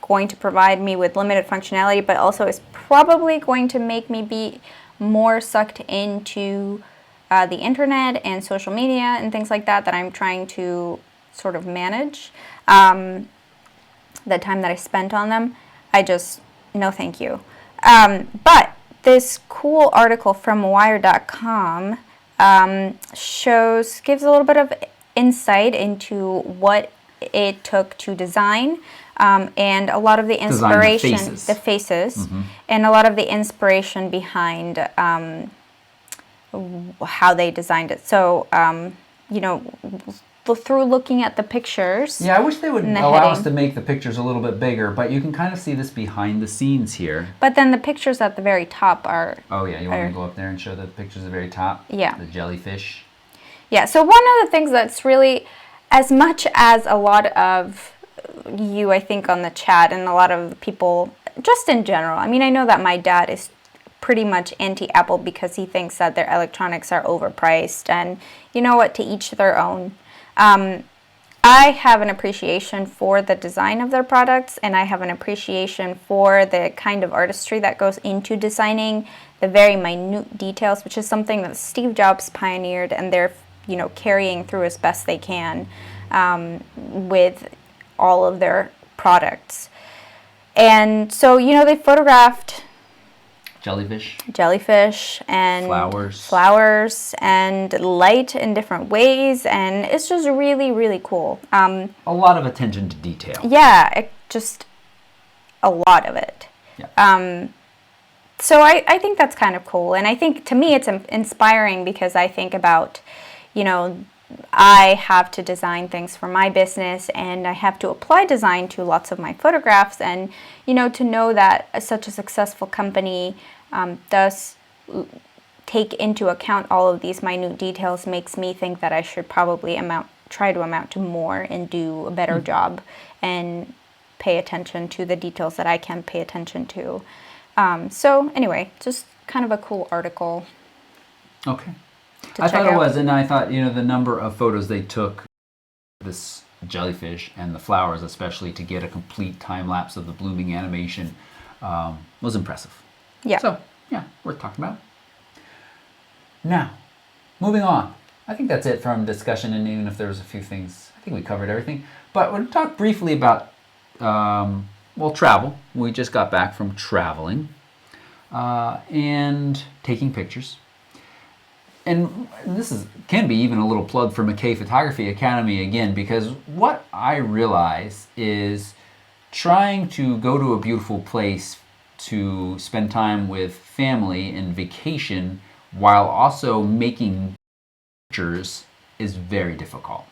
going to provide me with limited functionality, but also is probably going to make me be more sucked into the internet and social media and things like that I'm trying to sort of manage, the time that I spent on them, I just, no thank you. But this cool article from Wire.com gives a little bit of insight into what it took to design, and a lot of the inspiration, the faces, and a lot of the inspiration behind how they designed it. So, you know, through looking at the pictures. Yeah, I wish they would allow us to make the pictures a little bit bigger, but you can kind of see this behind the scenes here. But then the pictures at the very top are... Oh yeah, you want me to go up there and show the pictures at the very top? Yeah. The jellyfish. Yeah, so one of the things that's really, as much as a lot of you, I think, on the chat and a lot of people, just in general, I mean, I know that my dad is pretty much anti-Apple because he thinks that their electronics are overpriced, and you know what, to each their own. I have an appreciation for the design of their products, and I have an appreciation for the kind of artistry that goes into designing the very minute details, which is something that Steve Jobs pioneered, and they're, you know, carrying through as best they can with all of their products. And so, you know, they photographed jellyfish and flowers and light in different ways, and it's just really, really cool. A lot of attention to detail. Yeah, just a lot of it. Yeah. So I think that's kind of cool, and I think to me it's inspiring because I think about, you know, I have to design things for my business, and I have to apply design to lots of my photographs, and you know, to know that such a successful company does take into account all of these minute details makes me think that I should probably try to amount to more and do a better job and pay attention to the details that I can pay attention to. So anyway, just kind of a cool article. Okay. I thought it was, and I thought, you know, the number of photos they took, this jellyfish and the flowers especially, to get a complete time lapse of the blooming animation was impressive. Yeah. So, yeah, worth talking about. Now, moving on. I think that's it from discussion, and even if there was a few things, I think we covered everything. But we'll talk briefly about, travel. We just got back from traveling and taking pictures. And this can be even a little plug for McKay Photography Academy again, because what I realize is trying to go to a beautiful place to spend time with family and vacation while also making pictures is very difficult,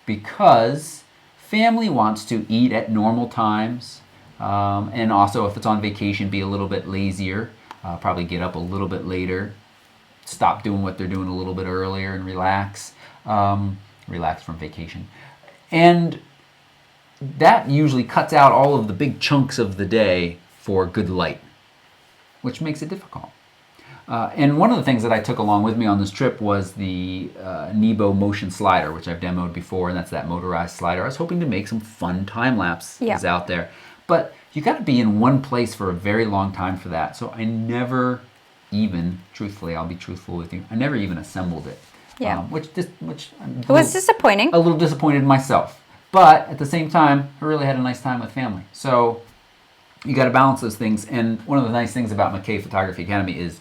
because family wants to eat at normal times, and also if it's on vacation, be a little bit lazier, probably get up a little bit later, stop doing what they're doing a little bit earlier and relax from vacation. And that usually cuts out all of the big chunks of the day for good light, which makes it difficult. And one of the things that I took along with me on this trip was the Nebo motion slider, which I've demoed before, and that's that motorized slider. I was hoping to make some fun time lapses out there, but you got to be in one place for a very long time for that. So I never even, truthfully, I'll be truthful with you, I never even assembled it. Yeah. Which it was disappointing. A little disappointed myself. But at the same time, I really had a nice time with family. So you got to balance those things. And one of the nice things about McKay Photography Academy is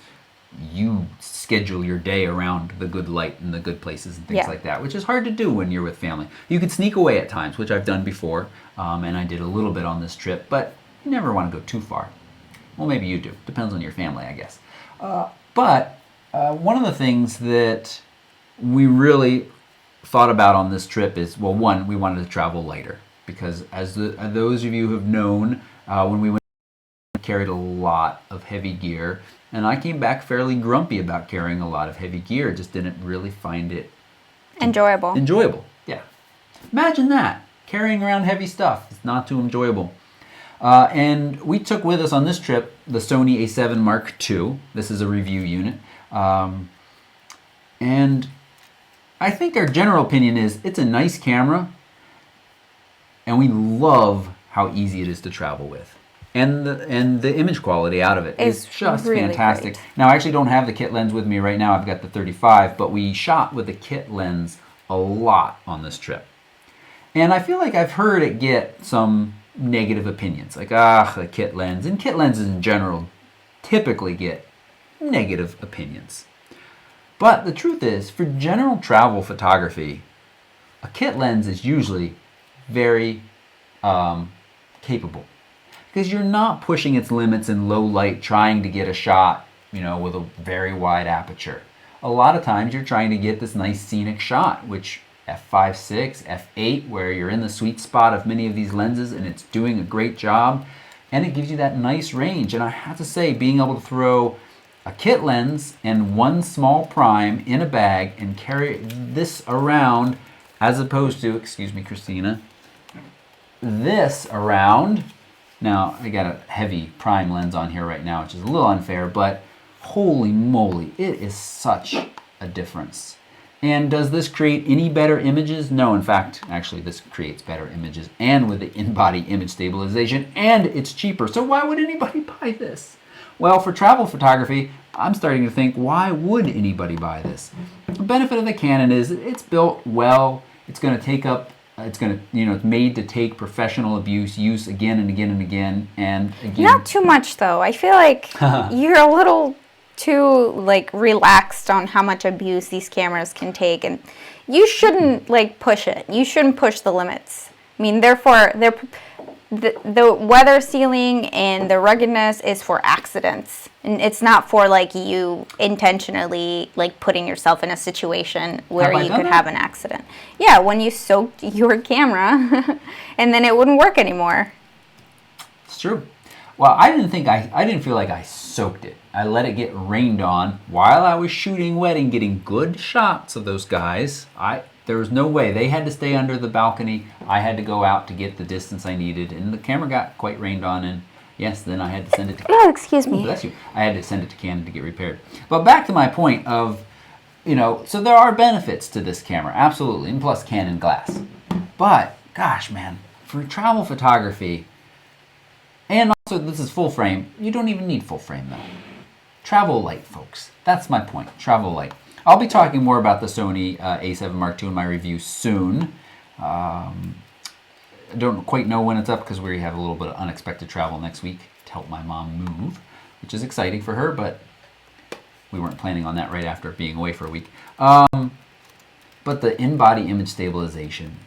you schedule your day around the good light and the good places and things like that, which is hard to do when you're with family. You can sneak away at times, which I've done before, and I did a little bit on this trip, but you never want to go too far. Well, maybe you do. Depends on your family, I guess. But one of the things that we really thought about on this trip is, well, one, we wanted to travel lighter, because as those of you who have known, when we went, we carried a lot of heavy gear, and I came back fairly grumpy about carrying a lot of heavy gear. Just didn't really find it enjoyable. Yeah. Imagine that. carrying around heavy stuff. It's not too enjoyable. And we took with us on this trip the Sony A7 Mark II. This is a review unit. And I think our general opinion is it's a nice camera, and we love how easy it is to travel with. And the image quality out of it is just really fantastic. Great. Now, I actually don't have the kit lens with me right now. I've got the 35, but we shot with the kit lens a lot on this trip. And I feel like I've heard it get some negative opinions, like, the kit lens. And kit lenses in general typically get negative opinions. But the truth is, for general travel photography, a kit lens is usually very capable. Because you're not pushing its limits in low light trying to get a shot, with a very wide aperture. A lot of times you're trying to get this nice scenic shot, which f5.6, f8, where you're in the sweet spot of many of these lenses and it's doing a great job. And it gives you that nice range. And I have to say, being able to throw a kit lens and one small prime in a bag and carry this around, as opposed to, excuse me, Christina, this around. Now, I got a heavy prime lens on here right now, which is a little unfair, but holy moly, it is such a difference. And does this create any better images? No, in fact, actually, this creates better images, and with the in-body image stabilization, and it's cheaper. So why would anybody buy this? Well, for travel photography, I'm starting to think, why would anybody buy this? The benefit of the Canon is it's built well. It's going to take up, it's made to take professional use again and again and again and again. Not too much, though. I feel like you're a little too relaxed on how much abuse these cameras can take, and you shouldn't push it. You shouldn't push the limits. I mean, therefore, the weather sealing and the ruggedness is for accidents, and it's not for you intentionally putting yourself in a situation where you could have an accident. Yeah, when you soaked your camera and then it wouldn't work anymore. It's true. Well, I didn't feel like I soaked it. I let it get rained on while I was shooting wet and getting good shots of those guys. There was no way. They had to stay under the balcony. I had to go out to get the distance I needed, and the camera got quite rained on, and yes, then I had to send it to... Oh, excuse me. Bless you. I had to send it to Canon to get repaired. But back to my point of, so there are benefits to this camera, absolutely, and plus Canon glass. But, gosh, man, for travel photography, and also this is full frame, you don't even need full frame, though. Travel light, folks. That's my point, travel light. I'll be talking more about the Sony A7 Mark II in my review soon. I don't quite know when it's up because we have a little bit of unexpected travel next week to help my mom move, which is exciting for her, but we weren't planning on that right after being away for a week. But the in-body image stabilization,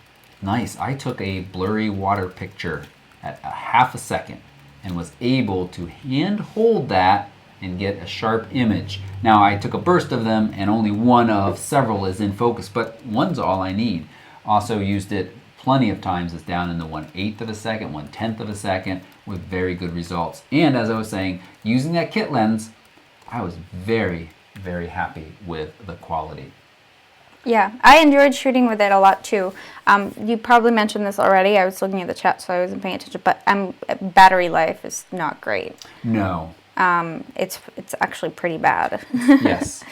nice. I took a blurry water picture at a half a second and was able to hand hold that and get a sharp image. Now, I took a burst of them and only one of several is in focus, but one's all I need. Also used it plenty of times. It's down in the 1/8 of a second, 1/10 of a second with very good results. And as I was saying, using that kit lens, I was very, very happy with the quality. Yeah, I enjoyed shooting with it a lot too. You probably mentioned this already. I was looking at the chat, so I wasn't paying attention, but battery life is not great. No. It's actually pretty bad. Yes.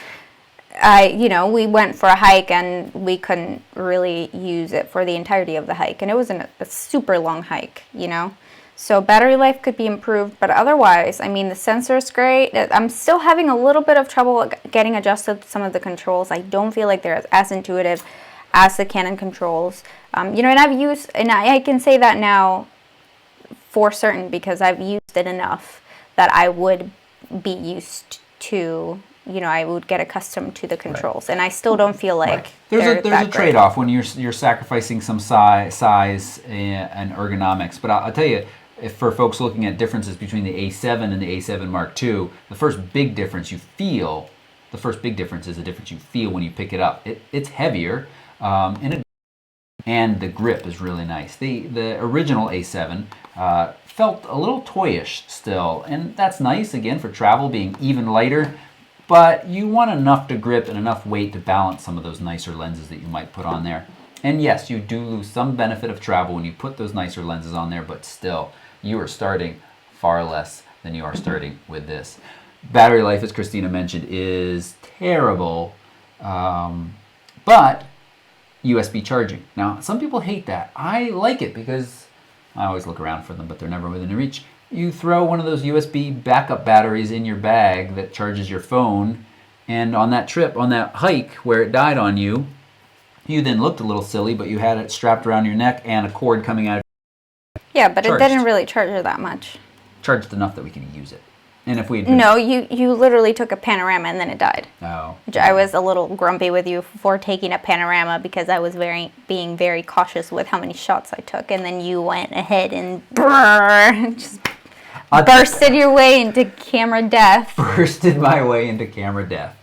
We went for a hike and we couldn't really use it for the entirety of the hike, and it wasn't a super long hike, So battery life could be improved, but otherwise, the sensor's great. I'm still having a little bit of trouble getting adjusted to some of the controls. I don't feel like they're as intuitive as the Canon controls. And I can say that now for certain because I've used it enough that I would be used to, I would get accustomed to the controls, and I still don't feel like there's a trade-off when you're sacrificing some size and ergonomics. But I'll tell you, if for folks looking at differences between the A7 and the A7 Mark II, the first big difference is the difference you feel when you pick it up. It's heavier, and the grip is really nice. The original A7 felt a little toyish still, and that's nice, again, for travel being even lighter, but you want enough to grip and enough weight to balance some of those nicer lenses that you might put on there. And yes, you do lose some benefit of travel when you put those nicer lenses on there, but still, you are starting far less than you are starting with this. Battery life, as Christina mentioned, is terrible, but USB charging. Now, some people hate that. I like it because I always look around for them, but they're never within reach. You throw one of those USB backup batteries in your bag that charges your phone, and on that trip, on that hike where it died on you, you then looked a little silly, but you had it strapped around your neck and a cord coming out of Yeah, but charged. it didn't really charge her that much. Charged enough that we could use it. And if we No, you literally took a panorama and then it died. Oh. Which I was a little grumpy with you for taking a panorama because I was being very cautious with how many shots I took, and then you went ahead and just bursted your way into camera death. Bursted my way into camera death.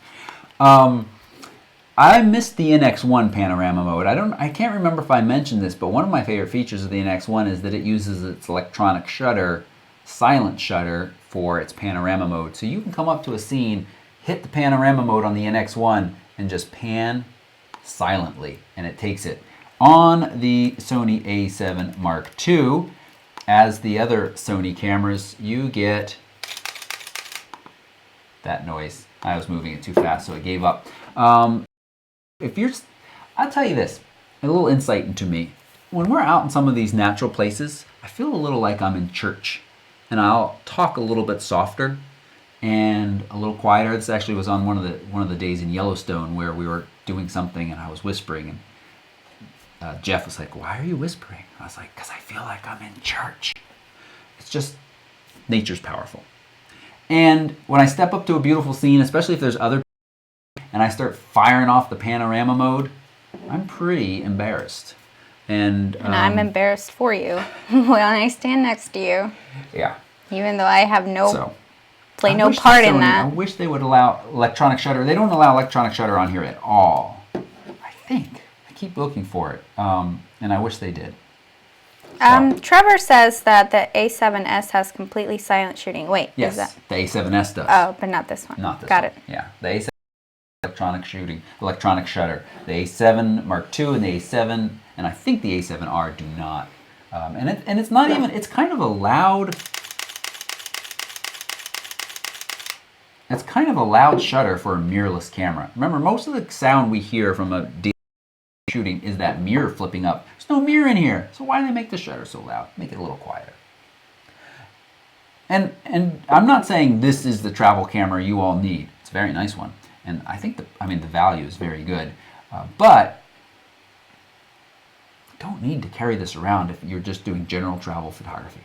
I missed the NX1 panorama mode. I can't remember if I mentioned this, but one of my favorite features of the NX1 is that it uses its electronic shutter, silent shutter, for its panorama mode. So you can come up to a scene, hit the panorama mode on the NX1, and just pan silently, and it takes it. On the Sony A7 Mark II, as the other Sony cameras, you get that noise. I was moving it too fast, so it gave up. I'll tell you this, a little insight into me. When we're out in some of these natural places, I feel a little like I'm in church, and I'll talk a little bit softer and a little quieter. This actually was on one of the days in Yellowstone where we were doing something and I was whispering, and Jeff was like, "Why are you whispering?" I was like, "Because I feel like I'm in church." It's just, nature's powerful. And when I step up to a beautiful scene, especially if there's other people, and I start firing off the panorama mode, I'm pretty embarrassed. And I'm embarrassed for you when I stand next to you. Yeah. Even though I have no part in that. I wish they would allow electronic shutter. They don't allow electronic shutter on here at all, I think. I keep looking for it, and I wish they did. Trevor says that the A7S has completely silent shooting. Wait, yes, is that? The A7S does. Oh, but not this one. Not this Got one. it. Yeah, the A7 electronic shutter. The A7 Mark II and the A7, and I think the A7R do not. And it's not even. It's kind of a loud. It's kind of a loud shutter for a mirrorless camera. Remember, most of the sound we hear from a shooting is that mirror flipping up. There's no mirror in here, so why do they make the shutter so loud? Make it a little quieter. And I'm not saying this is the travel camera you all need. It's a very nice one, and I think the value is very good, but you don't need to carry this around if you're just doing general travel photography.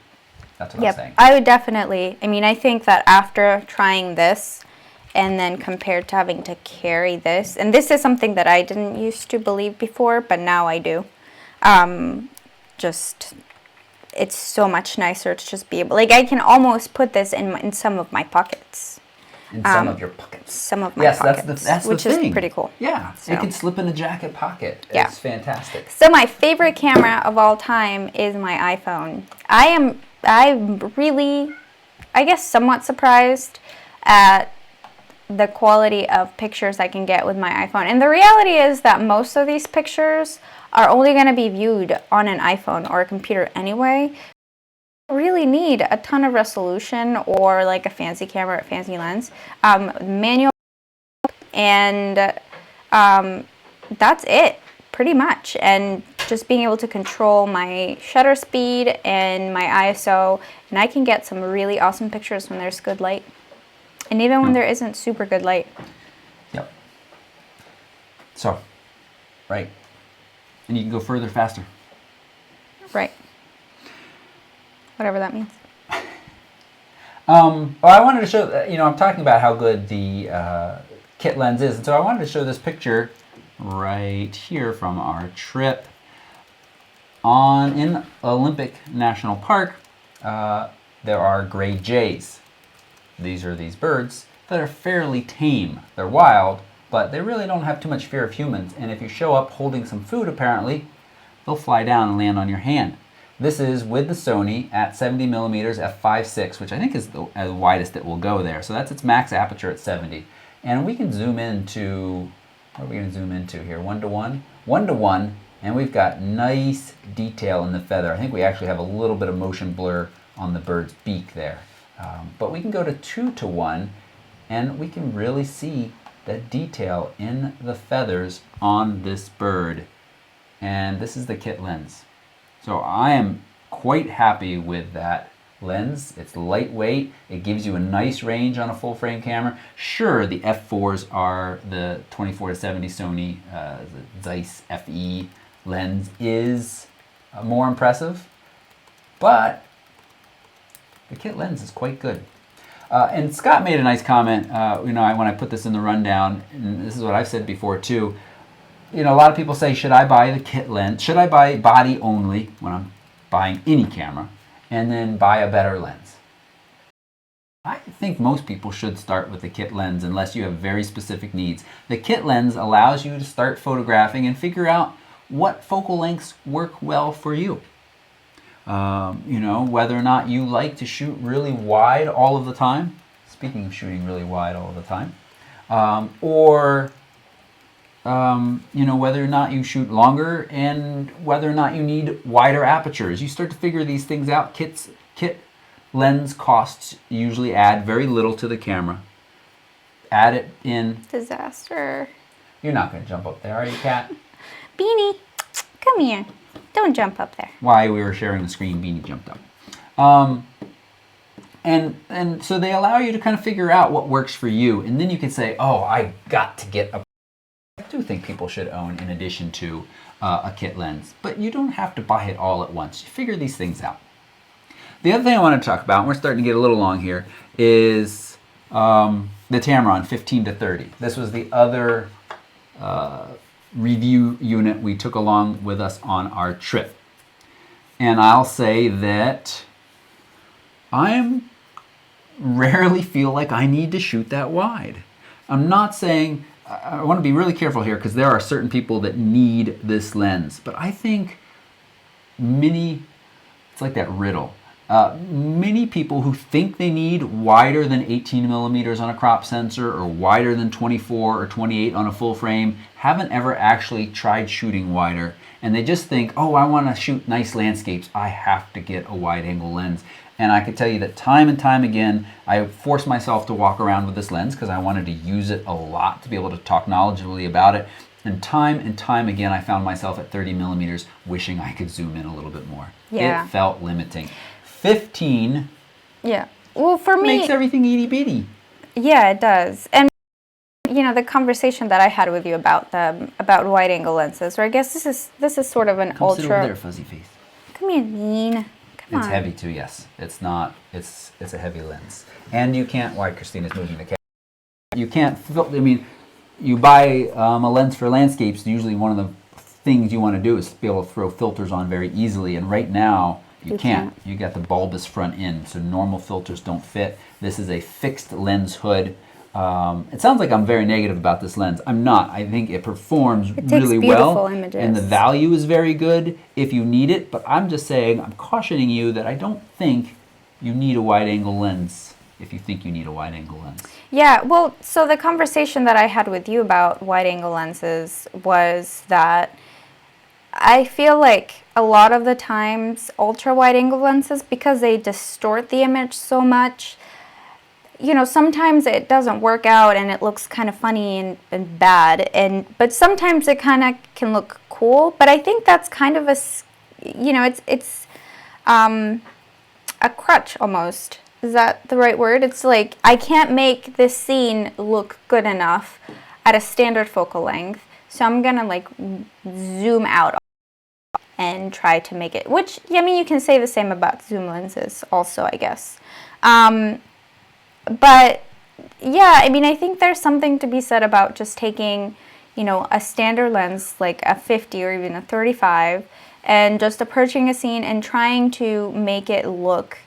That's what I'm saying. I would definitely. I think that after trying this, and then compared to having to carry this, and this is something that I didn't used to believe before, but now I do. It's so much nicer to just be able, I can almost put this in some of my pockets. In some of your pockets. Some of my pockets. That's which the thing. Is pretty cool. Yeah, so. It can slip in a jacket pocket. Yeah. It's fantastic. So my favorite camera of all time is my iPhone. I'm really, I guess, somewhat surprised at the quality of pictures I can get with my iPhone. And the reality is that most of these pictures are only going to be viewed on an iPhone or a computer anyway. You don't really need a ton of resolution or like a fancy camera or fancy lens. Manual, and that's it pretty much. And just being able to control my shutter speed and my ISO, and I can get some really awesome pictures when there's good light. And even when there isn't super good light. Yep. So, right. And you can go further faster. Right. Whatever that means. Well, I wanted to show, I'm talking about how good the kit lens is. And so I wanted to show this picture right here from our trip in Olympic National Park. There are gray jays. These are these birds that are fairly tame. They're wild, but they really don't have too much fear of humans. And if you show up holding some food, apparently, they'll fly down and land on your hand. This is with the Sony at 70 millimeters f5.6, which I think is the widest it will go there. So that's its max aperture at 70. And we can zoom into, what are we going to zoom into here? 1:1? 1:1 And we've got nice detail in the feather. I think we actually have a little bit of motion blur on the bird's beak there. But we can go to 2:1 and we can really see the detail in the feathers on this bird. And this is the kit lens. So I am quite happy with that lens. It's lightweight. It gives you a nice range on a full frame camera. Sure, the f4s are the 24-70 Sony the Zeiss FE lens is more impressive, but the kit lens is quite good. And Scott made a nice comment, when I put this in the rundown, and this is what I've said before too. A lot of people say, should I buy the kit lens? Should I buy body only when I'm buying any camera, and then buy a better lens? I think most people should start with the kit lens unless you have very specific needs. The kit lens allows you to start photographing and figure out what focal lengths work well for you. Whether or not you like to shoot really wide all of the time, speaking of shooting really wide all of the time, or whether or not you shoot longer and whether or not you need wider apertures. You start to figure these things out. Kit lens costs usually add very little to the camera. Add it in. Disaster. You're not going to jump up there, are you, Kat? Beanie, come here. Don't jump up there. While we were sharing the screen, Beanie jumped up. And so they allow you to kind of figure out what works for you. And then you can say, oh, I got to get a... I do think people should own in addition to a kit lens. But you don't have to buy it all at once. You figure these things out. The other thing I want to talk about, and we're starting to get a little long here, is the Tamron 15-30. This was the other review unit we took along with us on our trip. And I'll say that I rarely feel like I need to shoot that wide. I'm not saying, I want to be really careful here because there are certain people that need this lens. But I think it's like that riddle. Many people who think they need wider than 18 millimeters on a crop sensor or wider than 24 or 28 on a full frame haven't ever actually tried shooting wider. And they just think, oh, I want to shoot nice landscapes. I have to get a wide angle lens. And I can tell you that time and time again, I forced myself to walk around with this lens because I wanted to use it a lot to be able to talk knowledgeably about it. And time again, I found myself at 30 millimeters wishing I could zoom in a little bit more. Yeah. It felt limiting. 15 well, for me, makes everything itty bitty. Yeah, it does. And the conversation that I had with you about wide angle lenses, or I guess this is sort of an Come ultra. Sit over there, fuzzy face. Come here, Bean. Come It's on. heavy too. Yes, it's not. It's a heavy lens, and you can't. Why Christina's moving the camera? You can't. You buy a lens for landscapes. Usually, one of the things you want to do is be able to throw filters on very easily, and right now. You can't. You got the bulbous front end, so normal filters don't fit. This is a fixed lens hood. It sounds like I'm very negative about this lens. I'm not. I think it performs really well, images. And the value is very good if you need it. But I'm just saying, I'm cautioning you that I don't think you need a wide-angle lens if you think you need a wide-angle lens. Yeah, well, so the conversation that I had with you about wide-angle lenses was that I feel like a lot of the times ultra wide angle lenses, because they distort the image so much, sometimes it doesn't work out and it looks kind of funny and bad, but sometimes it kind of can look cool. But I think that's kind of it's a crutch almost. Is that the right word? It's like I can't make this scene look good enough at a standard focal length, so I'm gonna like zoom out and try to make it, which, you can say the same about zoom lenses also, I guess. But yeah, I think there's something to be said about just taking, a standard lens like a 50 or even a 35 and just approaching a scene and trying to make it look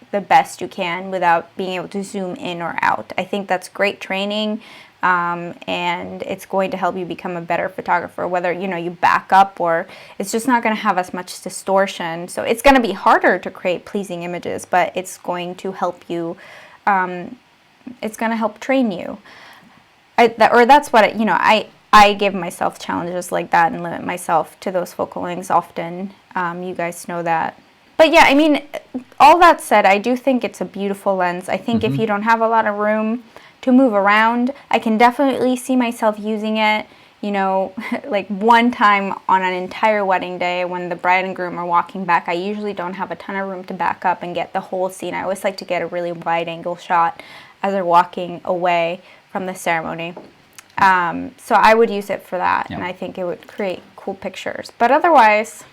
the best you can without being able to zoom in or out. I think that's great training. And it's going to help you become a better photographer, whether you back up or it's just not going to have as much distortion. So it's going to be harder to create pleasing images, but it's going to help you. It's going to help train you. That's what I give myself challenges like that and limit myself to those focal lengths often. You guys know that. But yeah, I mean, all that said, I do think it's a beautiful lens. I think if you don't have a lot of room to move around, I can definitely see myself using it, you know, like one time on an entire wedding day when the bride and groom are walking back. I usually don't have a ton of room to back up and get the whole scene. I always like to get a really wide angle shot as they're walking away from the ceremony. So I would use it for that, and I think it would create cool pictures. But otherwise...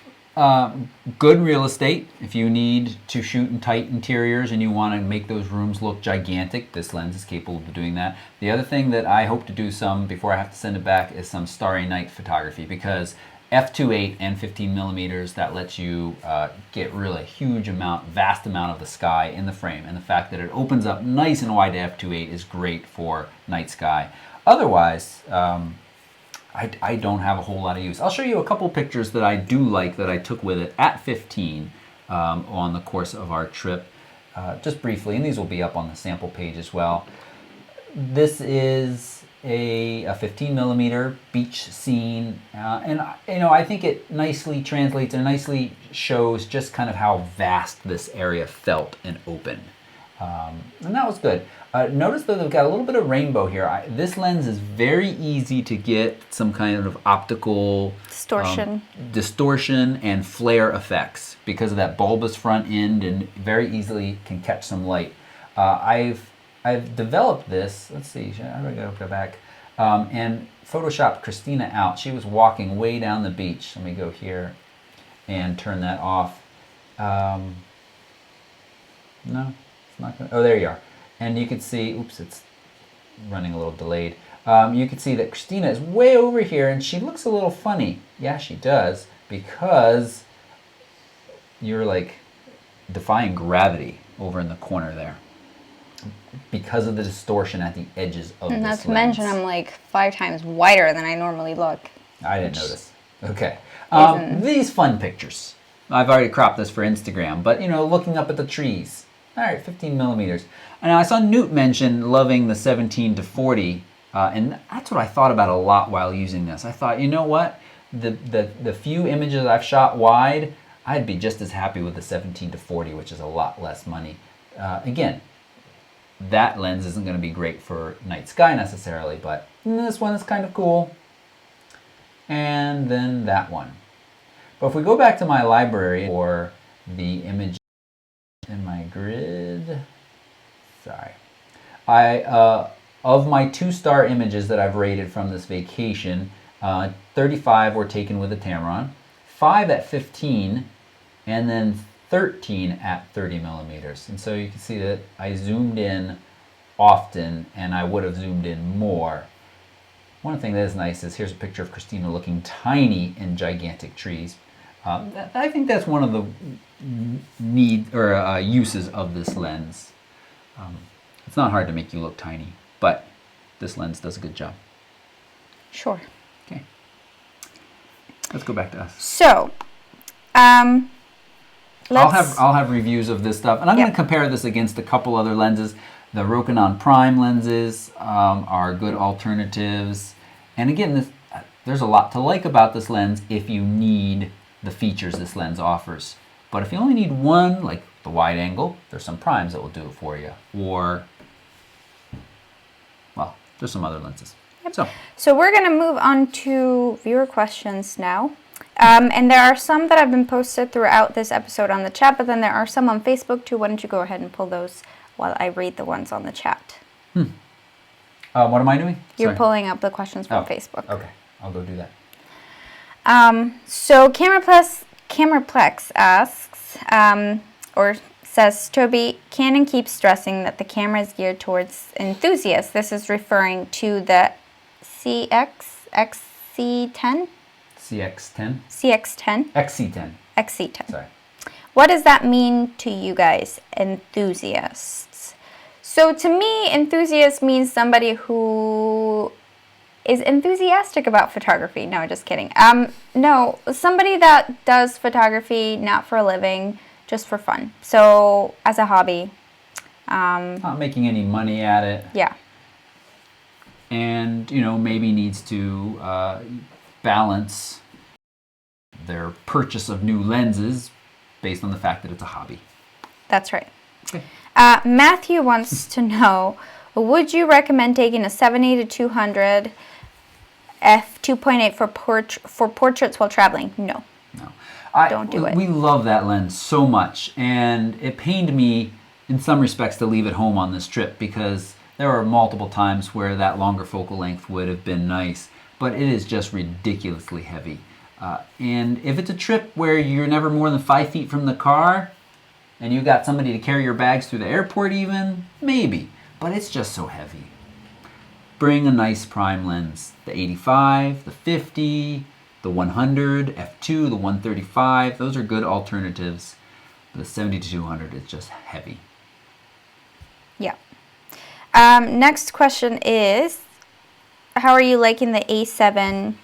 good real estate. If you need to shoot in tight interiors and you want to make those rooms look gigantic, this lens is capable of doing that. The other thing that I hope to do some before I have to send it back is some starry night photography, because f2.8 and 15 millimeters, that lets you get really vast amount of the sky in the frame, and the fact that it opens up nice and wide to f2.8 is great for night sky. Otherwise, I don't have a whole lot of use. I'll show you a couple pictures that I do like that I took with it at 15 on the course of our trip, just briefly, and these will be up on the sample page as well. This is a 15 millimeter beach scene, and you know, I think it nicely translates and nicely shows just kind of how vast this area felt and open. And that was good. Notice that they've got a little bit of rainbow here. This lens is very easy to get some kind of optical distortion and flare effects because of that bulbous front end, and very easily can catch some light. I've developed this. Let's see. How do I go back? And photoshopped Christina out. She was walking way down the beach. Let me go here and turn that off. No, it's not going. Oh, there you are. And you can see, oops, it's running a little delayed. You can see that Christina is way over here, and she looks a little funny. Yeah, she does, because you're like defying gravity over in the corner there because of the distortion at the edges of this lens. Not to mention, I'm like 5 times wider than I normally look. I didn't notice. Okay. These fun pictures. I've already cropped this for Instagram, but you know, looking up at the trees. All right, 15 millimeters. And I saw Newt mention loving the 17 to 40, and that's what I thought about a lot while using this. I thought, you know what? The few images I've shot wide, I'd be just as happy with the 17 to 40, which is a lot less money. Again, that lens isn't going to be great for night sky necessarily, but this one is kind of cool. And then that one. But if we go back to my library for the image in my grid, sorry, of my 2-star images that I've rated from this vacation, 35 were taken with a Tamron, 5 at 15, and then 13 at 30 millimeters. And so you can see that I zoomed in often, and I would have zoomed in more. One thing that is nice is here's a picture of Christina looking tiny in gigantic trees. I think that's one of the uses of this lens. It's not hard to make you look tiny, but this lens does a good job. Sure. Okay. Let's go back to us. So, I'll have reviews of this stuff, and I'm going to compare this against a couple other lenses. The Rokinon Prime lenses are good alternatives, and again, there's a lot to like about this lens if you need the features this lens offers. But if you only need one, like the wide angle, there's some primes that will do it for you. Or, well, there's some other lenses. Yep. So we're going to move on to viewer questions now. And there are some that have been posted throughout this episode on the chat, but then there are some on Facebook too. Why don't you go ahead and pull those while I read the ones on the chat? What am I doing? You're pulling up the questions from Facebook. Okay, I'll go do that. So Cameraplex asks, or says, Toby, Canon keeps stressing that the camera is geared towards enthusiasts. This is referring to the XC10? CX10? CX10? XC10. XC10. Sorry. What does that mean to you guys, enthusiasts? So to me, enthusiast means somebody who is enthusiastic about photography. No, just kidding. No, somebody that does photography not for a living, just for fun. So as a hobby. Not making any money at it. Yeah. and maybe needs to balance their purchase of new lenses based on the fact that it's a hobby. That's right. Okay. Matthew wants to know, would you recommend taking a 70-200 f2.8 for portraits while traveling? No. No. Don't do it. We love that lens so much, and it pained me in some respects to leave it home on this trip because there were multiple times where that longer focal length would have been nice, but it is just ridiculously heavy. And if it's a trip where you're never more than 5 feet from the car and you got somebody to carry your bags through the airport even, maybe, but it's just so heavy. Bring a nice prime lens, the 85, the 50, the 100, f2, the 135, those are good alternatives. The 70-200 is just heavy. Yeah. Next question is, how are you liking the A7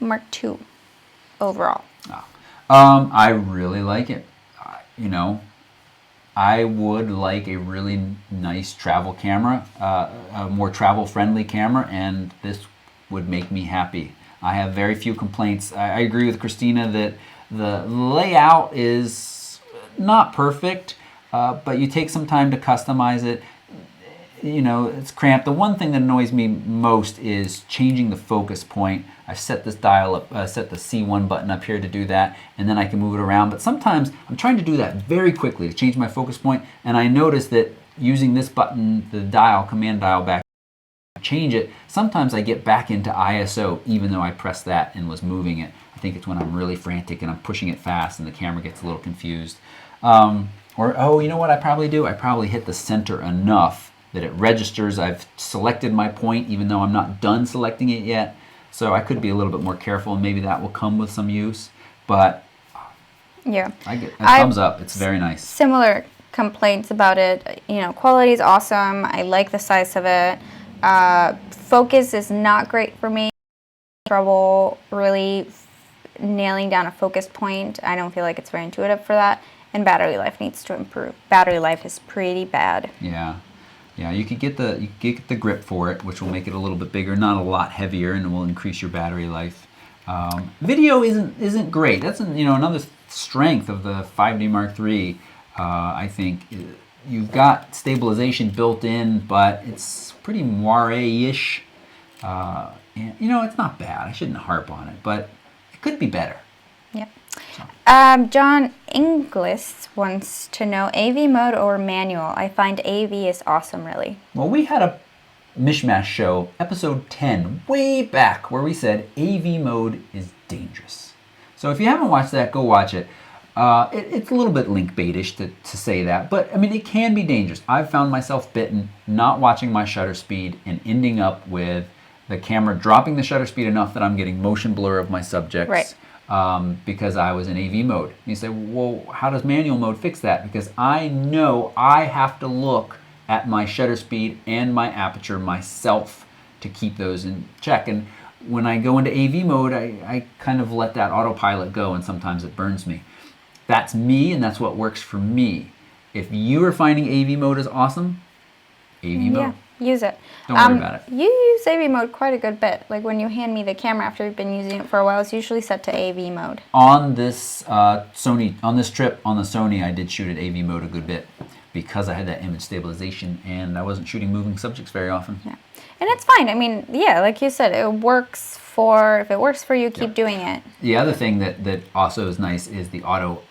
Mark II overall? I really like it. I would like a really nice travel camera, a more travel-friendly camera, and this would make me happy. I have very few complaints. I agree with Christina that the layout is not perfect, but you take some time to customize it. It's cramped. The one thing that annoys me most is changing the focus point. I've set this dial up, set the C1 button up here to do that, and then I can move it around. But sometimes I'm trying to do that very quickly to change my focus point, and I notice that using this button, the dial, command dial back, change it, sometimes I get back into ISO even though I pressed that and was moving it. I think it's when I'm really frantic and I'm pushing it fast and the camera gets a little confused. You know what I probably do? I probably hit the center enough that it registers I've selected my point even though I'm not done selecting it yet. So I could be a little bit more careful, and maybe that will come with some use. But yeah, I get a thumbs up. It's very nice. Similar complaints about it. Quality is awesome. I like the size of it. Focus is not great for me. Trouble really nailing down a focus point. I don't feel like it's very intuitive for that. And battery life needs to improve. Battery life is pretty bad. Yeah. Yeah, you could get the grip for it, which will make it a little bit bigger, not a lot heavier, and it will increase your battery life. Video isn't great. That's another strength of the 5D Mark III. I think you've got stabilization built in, but it's pretty moire-ish. And it's not bad. I shouldn't harp on it, but it could be better. Yep. John Inglis wants to know AV mode or manual. I find AV is awesome, really. Well, we had a Mishmash show, episode 10, way back, where we said AV mode is dangerous. So if you haven't watched that, go watch it. It's a little bit link baitish to say that, but I mean, it can be dangerous. I've found myself bitten not watching my shutter speed and ending up with the camera dropping the shutter speed enough that I'm getting motion blur of my subjects. Right. Because I was in AV mode. And you say, well, how does manual mode fix that? Because I know I have to look at my shutter speed and my aperture myself to keep those in check. And when I go into AV mode, I kind of let that autopilot go, and sometimes it burns me. That's me, and that's what works for me. If you are finding AV mode is awesome, AV mode. Use it. Don't worry about it. You use AV mode quite a good bit. Like when you hand me the camera after you've been using it for a while, it's usually set to AV mode. On this on this trip on the Sony, I did shoot at AV mode a good bit because I had that image stabilization and I wasn't shooting moving subjects very often. Yeah, and it's fine. I mean, yeah, like you said, it works if it works for you, keep doing it. The other thing that also is nice is the auto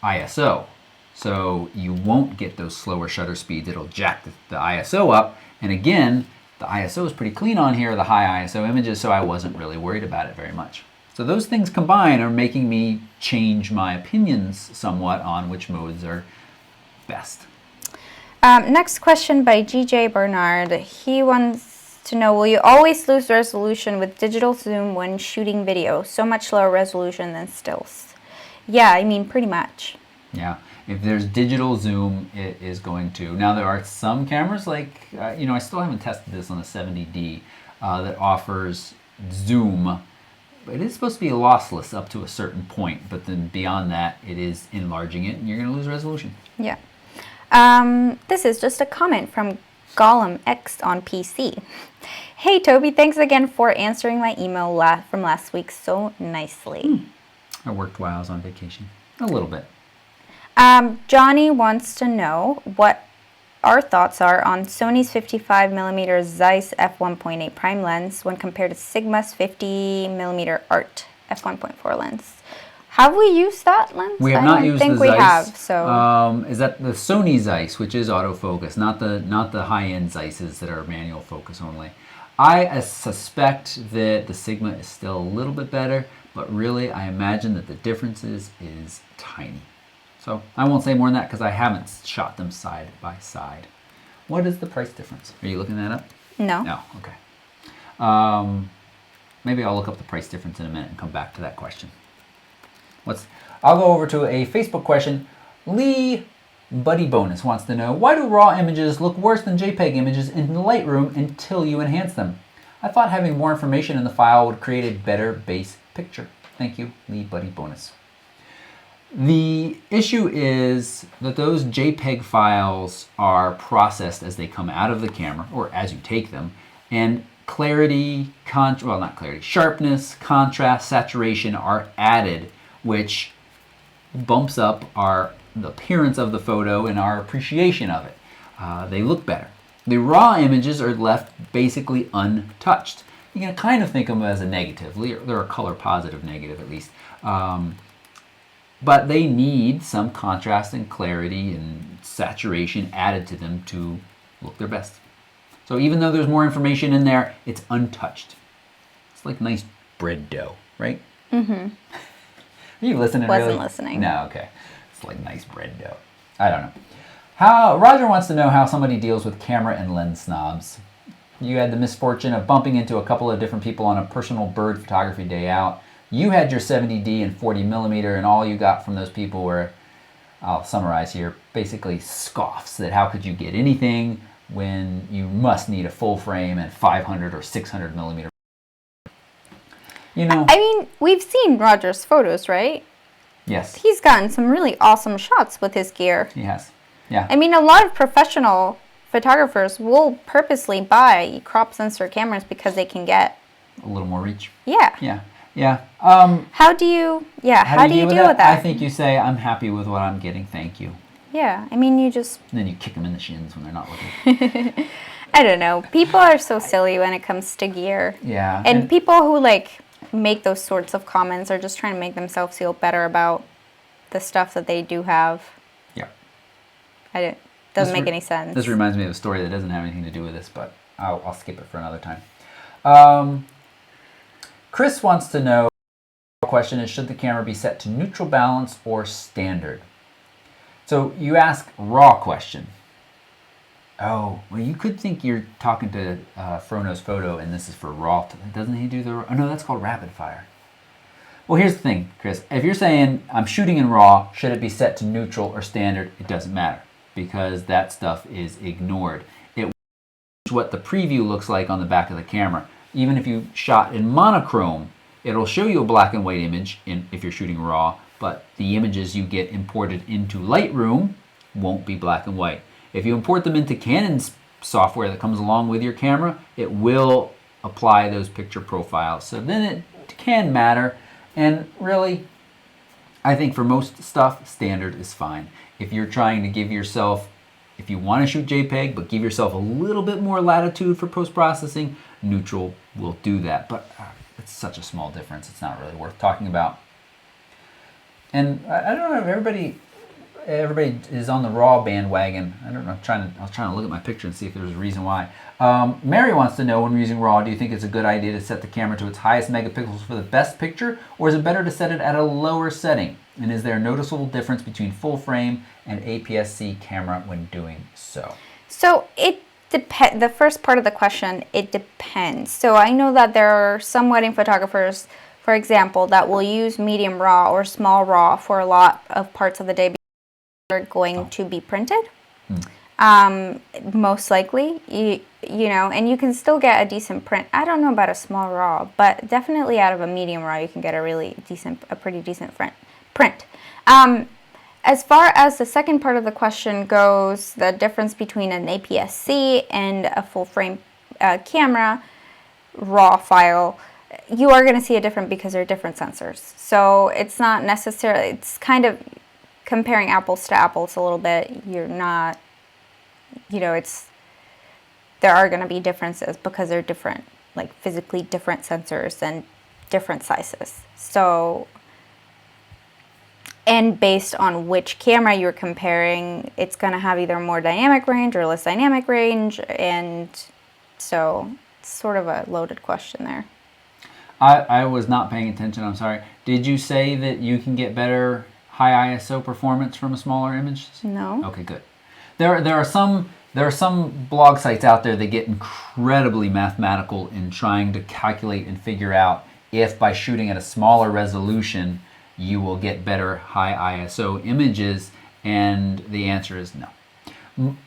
ISO. So you won't get those slower shutter speeds. It'll jack the ISO up. And again, the ISO is pretty clean on here, the high ISO images, so I wasn't really worried about it very much. So those things combined are making me change my opinions somewhat on which modes are best. Next question by GJ Bernard. He wants to know, will you always lose resolution with digital zoom when shooting video? So much lower resolution than stills. Yeah, I mean, pretty much. Yeah. If there's digital zoom, it is going to. Now there are some cameras like, I still haven't tested this on the 70D, that offers zoom. It is supposed to be lossless up to a certain point, but then beyond that, it is enlarging it, and you're going to lose resolution. Yeah. This is just a comment from Gollum X on PC. Hey Toby, thanks again for answering my email from last week so nicely. I worked while I was on vacation. A little bit. Johnny wants to know what our thoughts are on Sony's 55mm Zeiss f1.8 prime lens when compared to Sigma's 50mm Art f1.4 lens. Have we used that lens? We have not used the Zeiss. I don't think we have. So is that the Sony Zeiss, which is autofocus, not the high-end Zeisses that are manual focus only. I suspect that the Sigma is still a little bit better, but really I imagine that the difference is tiny. So I won't say more than that because I haven't shot them side by side. What is the price difference? Are you looking that up? No. No, okay. Maybe I'll look up the price difference in a minute and come back to that question. I'll go over to a Facebook question. Lee Buddy Bonus wants to know, why do RAW images look worse than JPEG images in Lightroom until you enhance them? I thought having more information in the file would create a better base picture. Thank you, Lee Buddy Bonus. The issue is that those JPEG files are processed as they come out of the camera, or as you take them, and clarity, sharpness, contrast, saturation are added, which bumps up the appearance of the photo and our appreciation of it. They look better. The raw images are left basically untouched. You can kind of think of them as a negative. They're a color positive negative at least. But they need some contrast and clarity and saturation added to them to look their best. So even though there's more information in there, it's untouched. It's like nice bread dough, right? Mm-hmm. Are you listening? Wasn't listening. No, okay. It's like nice bread dough. I don't know. Roger wants to know how somebody deals with camera and lens snobs. You had the misfortune of bumping into a couple of different people on a personal bird photography day out. You had your 70D and 40mm, and all you got from those people were, I'll summarize here, basically scoffs that how could you get anything when you must need a full frame and 500 or 600mm. You know, I mean, we've seen Roger's photos, right? Yes. He's gotten some really awesome shots with his gear. He has. Yeah. I mean, a lot of professional photographers will purposely buy crop sensor cameras because they can get a little more reach. Yeah. Yeah. Yeah. How do you deal with that? I think you say, I'm happy with what I'm getting, thank you. Yeah. I mean, you just... And then you kick them in the shins when they're not looking. I don't know. People are so silly when it comes to gear. Yeah. And people who, like, make those sorts of comments are just trying to make themselves feel better about the stuff that they do have. Yeah. Doesn't make any sense. This reminds me of a story that doesn't have anything to do with this, but I'll skip it for another time. Chris wants to know, the question is, should the camera be set to neutral balance or standard? So you ask raw question. Oh, well, you could think you're talking to Frono's Photo and this is for raw. Doesn't he do the... Oh, no, that's called rapid fire. Well, here's the thing, Chris. If you're saying, I'm shooting in raw, should it be set to neutral or standard? It doesn't matter because that stuff is ignored. It what the preview looks like on the back of the camera. Even if you shot in monochrome, it'll show you a black and white image if you're shooting raw, but the images you get imported into Lightroom won't be black and white. If you import them into Canon's software that comes along with your camera, it will apply those picture profiles. So then it can matter. And really, I think for most stuff, standard is fine. If you're trying to give yourself, if you want to shoot JPEG, but give yourself a little bit more latitude for post-processing, neutral will do that. But it's such a small difference, it's not really worth talking about. And I don't know if everybody is on the raw bandwagon. I don't know. I was trying to look at my picture and see if there's a reason why. Mary wants to know, when we're using raw, do you think it's a good idea to set the camera to its highest megapixels for the best picture, or is it better to set it at a lower setting? And is there a noticeable difference between full frame and APS-C camera when doing so? So it depends. The first part of the question, it depends. So I know that there are some wedding photographers, for example, that will use medium raw or small raw for a lot of parts of the day. Are going to be printed, most likely, you know, and you can still get a decent print. I don't know about a small raw, but definitely out of a medium raw you can get a pretty decent print. as far as the second part of the question goes, the difference between an APS-C and a full frame camera raw file, you are going to see a difference because they're different sensors. So it's not necessarily, it's kind of comparing apples to apples a little bit. You're not, you know, there are going to be differences because they're different, like physically different sensors and different sizes. So, and based on which camera you're comparing, it's going to have either more dynamic range or less dynamic range. And so it's sort of a loaded question there. I was not paying attention, I'm sorry. Did you say that you can get better high ISO performance from a smaller image? No. Okay, good. There are some blog sites out there that get incredibly mathematical in trying to calculate and figure out if by shooting at a smaller resolution you will get better high ISO images, and the answer is no.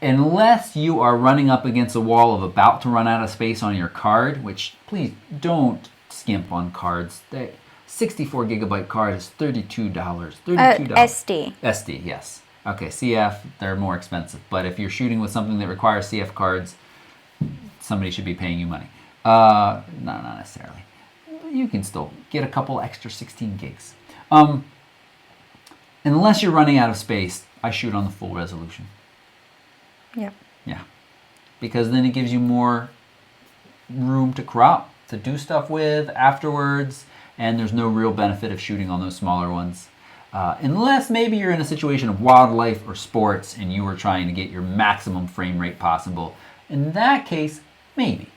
Unless you are running up against a wall of about to run out of space on your card, which please don't skimp on cards. 64 gigabyte card is $32. SD. SD, yes. Okay, CF, they're more expensive. But if you're shooting with something that requires CF cards, somebody should be paying you money. No, not necessarily. You can still get a couple extra 16 gigs. Unless you're running out of space, I shoot on the full resolution. Yep. Yeah. Because then it gives you more room to crop, to do stuff with afterwards, and there's no real benefit of shooting on those smaller ones. Unless maybe you're in a situation of wildlife or sports and you are trying to get your maximum frame rate possible. In that case, maybe.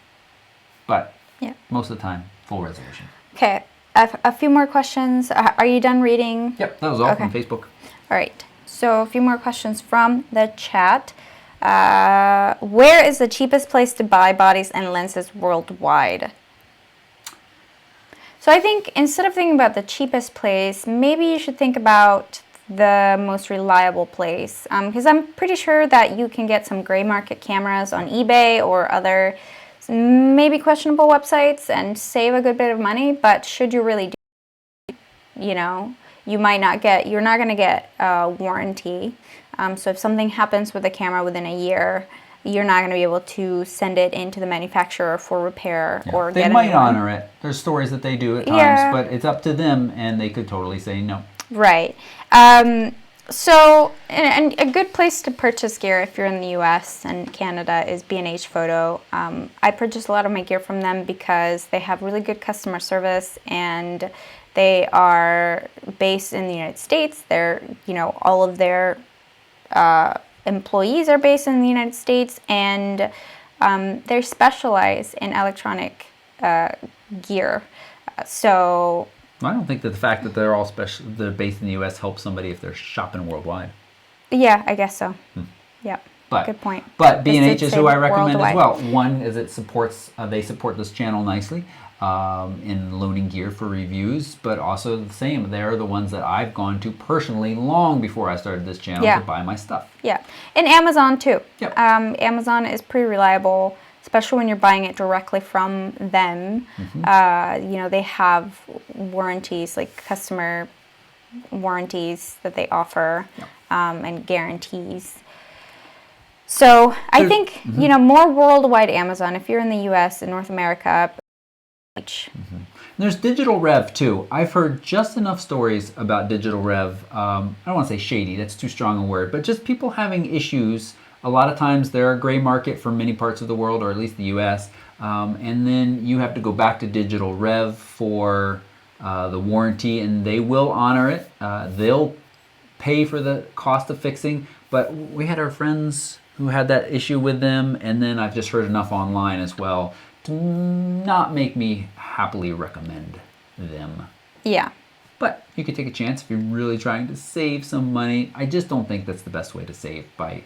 But yeah, most of the time, full resolution. Okay, a few more questions. Are you done reading? Yep, that was all from Facebook. All right, so a few more questions from the chat. Where is the cheapest place to buy bodies and lenses worldwide? So I think instead of thinking about the cheapest place, maybe you should think about the most reliable place. Because I'm pretty sure that you can get some gray market cameras on eBay or other maybe questionable websites and save a good bit of money. But should you really do, you know, you're not going to get a warranty. So if something happens with the camera within a year, you're not going to be able to send it into the manufacturer for repair or get a new one. They might honor it. There's stories that they do at times, but it's up to them, and they could totally say no. Right. So, and a good place to purchase gear if you're in the U.S. and Canada is B&H Photo. I purchase a lot of my gear from them because they have really good customer service, and they are based in the United States. They're, you know, all of their employees are based in the United States, and they're specialized in electronic gear. So I don't think that the fact that they're all they're based in the U.S. helps somebody if they're shopping worldwide. Yeah, I guess so. Yeah, good point. But B&H is who I recommend worldwide as well. One is it supports, they support this channel nicely in loaning gear for reviews, but also the same. They're the ones that I've gone to personally long before I started this channel to buy my stuff. Yeah, and Amazon too. Yep. Amazon is pretty reliable, especially when you're buying it directly from them. You know, they have warranties, like customer warranties that they offer, and guarantees. So I think, you know, more worldwide Amazon. If you're in the U.S. and North America, There's Digital Rev too. I've heard just enough stories about Digital Rev. I don't want to say shady, that's too strong a word, but just people having issues. A lot of times they're a gray market for many parts of the world, or at least the US. And then you have to go back to Digital Rev for the warranty, and they will honor it. They'll pay for the cost of fixing, but we had our friends who had that issue with them, and then I've just heard enough online as well to not make me happily recommend them. Yeah. But you could take a chance if you're really trying to save some money. I just don't think that's the best way to save by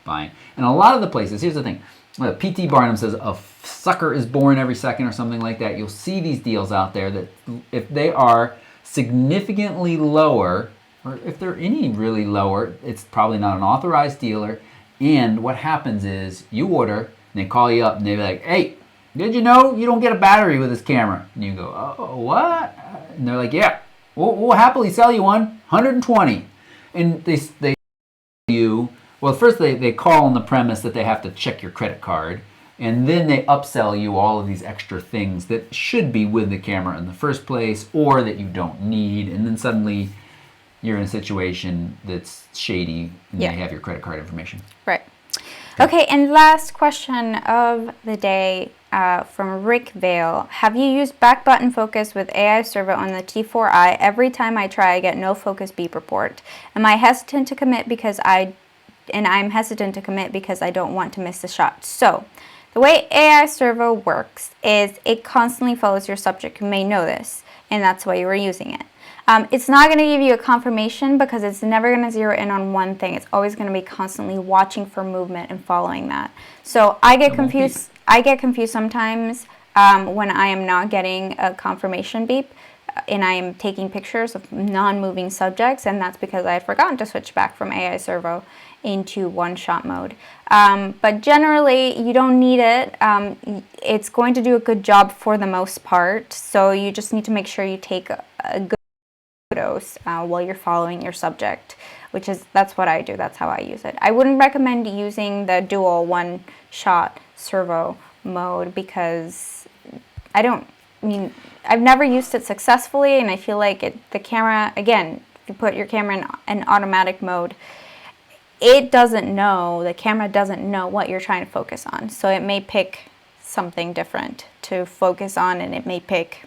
buying. And a lot of the places, here's the thing. P.T. Barnum says a sucker is born every second or something like that. You'll see these deals out there that if they are significantly lower, or if they're any really lower, it's probably not an authorized dealer. And what happens is you order, and they call you up, and they're like, hey, did you know you don't get a battery with this camera? And you go, oh, what? And they're like, yeah, we'll happily sell you one, 120. And they you, well, first they call on the premise that they have to check your credit card, and then they upsell you all of these extra things that should be with the camera in the first place or that you don't need, and then suddenly you're in a situation that's shady and Yeah. they have your credit card information. Right. Okay, and last question of the day from Rick Vale. Have you used back button focus with AI Servo on the T4i? Every time I try, I get no focus beep report. Am I hesitant to commit because I'm hesitant to commit because I don't want to miss the shot. So, the way AI Servo works is it constantly follows your subject. You may know this, and that's why you were using it. It's not going to give you a confirmation because it's never going to zero in on one thing. It's always going to be constantly watching for movement and following that. So I get confused. I get confused sometimes when I am not getting a confirmation beep and I am taking pictures of non-moving subjects, and that's because I had forgotten to switch back from AI Servo into one-shot mode. But generally, you don't need it. It's going to do a good job for the most part, so you just need to make sure you take a good photos while you're following your subject, that's what I do. That's how I use it. I wouldn't recommend using the dual one-shot servo mode because I've never used it successfully, and I feel like the camera, again, if you put your camera in automatic mode, the camera doesn't know what you're trying to focus on. So it may pick something different to focus on, and it may pick,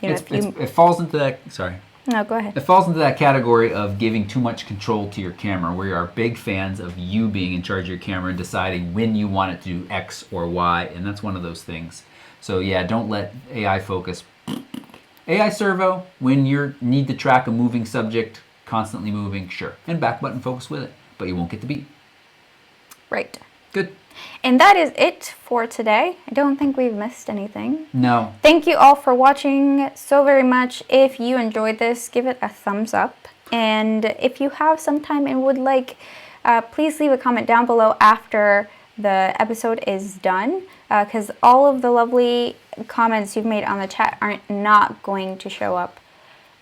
it falls into that, sorry. No, go ahead. It falls into that category of giving too much control to your camera. We are big fans of you being in charge of your camera and deciding when you want it to do X or Y, and that's one of those things. So yeah, don't let AI focus. AI Servo, when you need to track a moving subject, constantly moving, sure. And back button focus with it, but you won't get the beat. Right. Good. And that is it for today. I don't think we've missed anything. No. Thank you all for watching so very much. If you enjoyed this, give it a thumbs up. And if you have some time and would like, please leave a comment down below after the episode is done, because all of the lovely comments you've made on the chat are not going to show up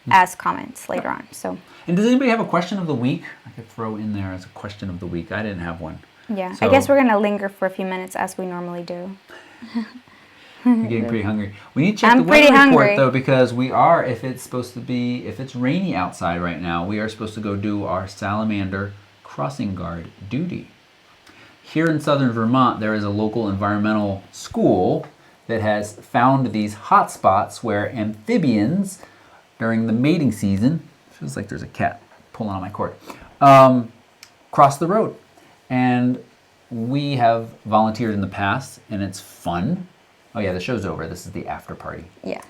as comments later on. So. And does anybody have a question of the week? I could throw in there as a question of the week. I didn't have one. Yeah, so, I guess we're going to linger for a few minutes as we normally do. You're getting pretty hungry. We need to check the weather report, though, because we are, if it's rainy outside right now, we are supposed to go do our salamander crossing guard duty. Here in southern Vermont, there is a local environmental school that has found these hot spots where amphibians, during the mating season, feels like there's a cat pulling on my cord, cross the road. And we have volunteered in the past, and it's fun. Oh yeah, the show's over. This is the after party. Yeah.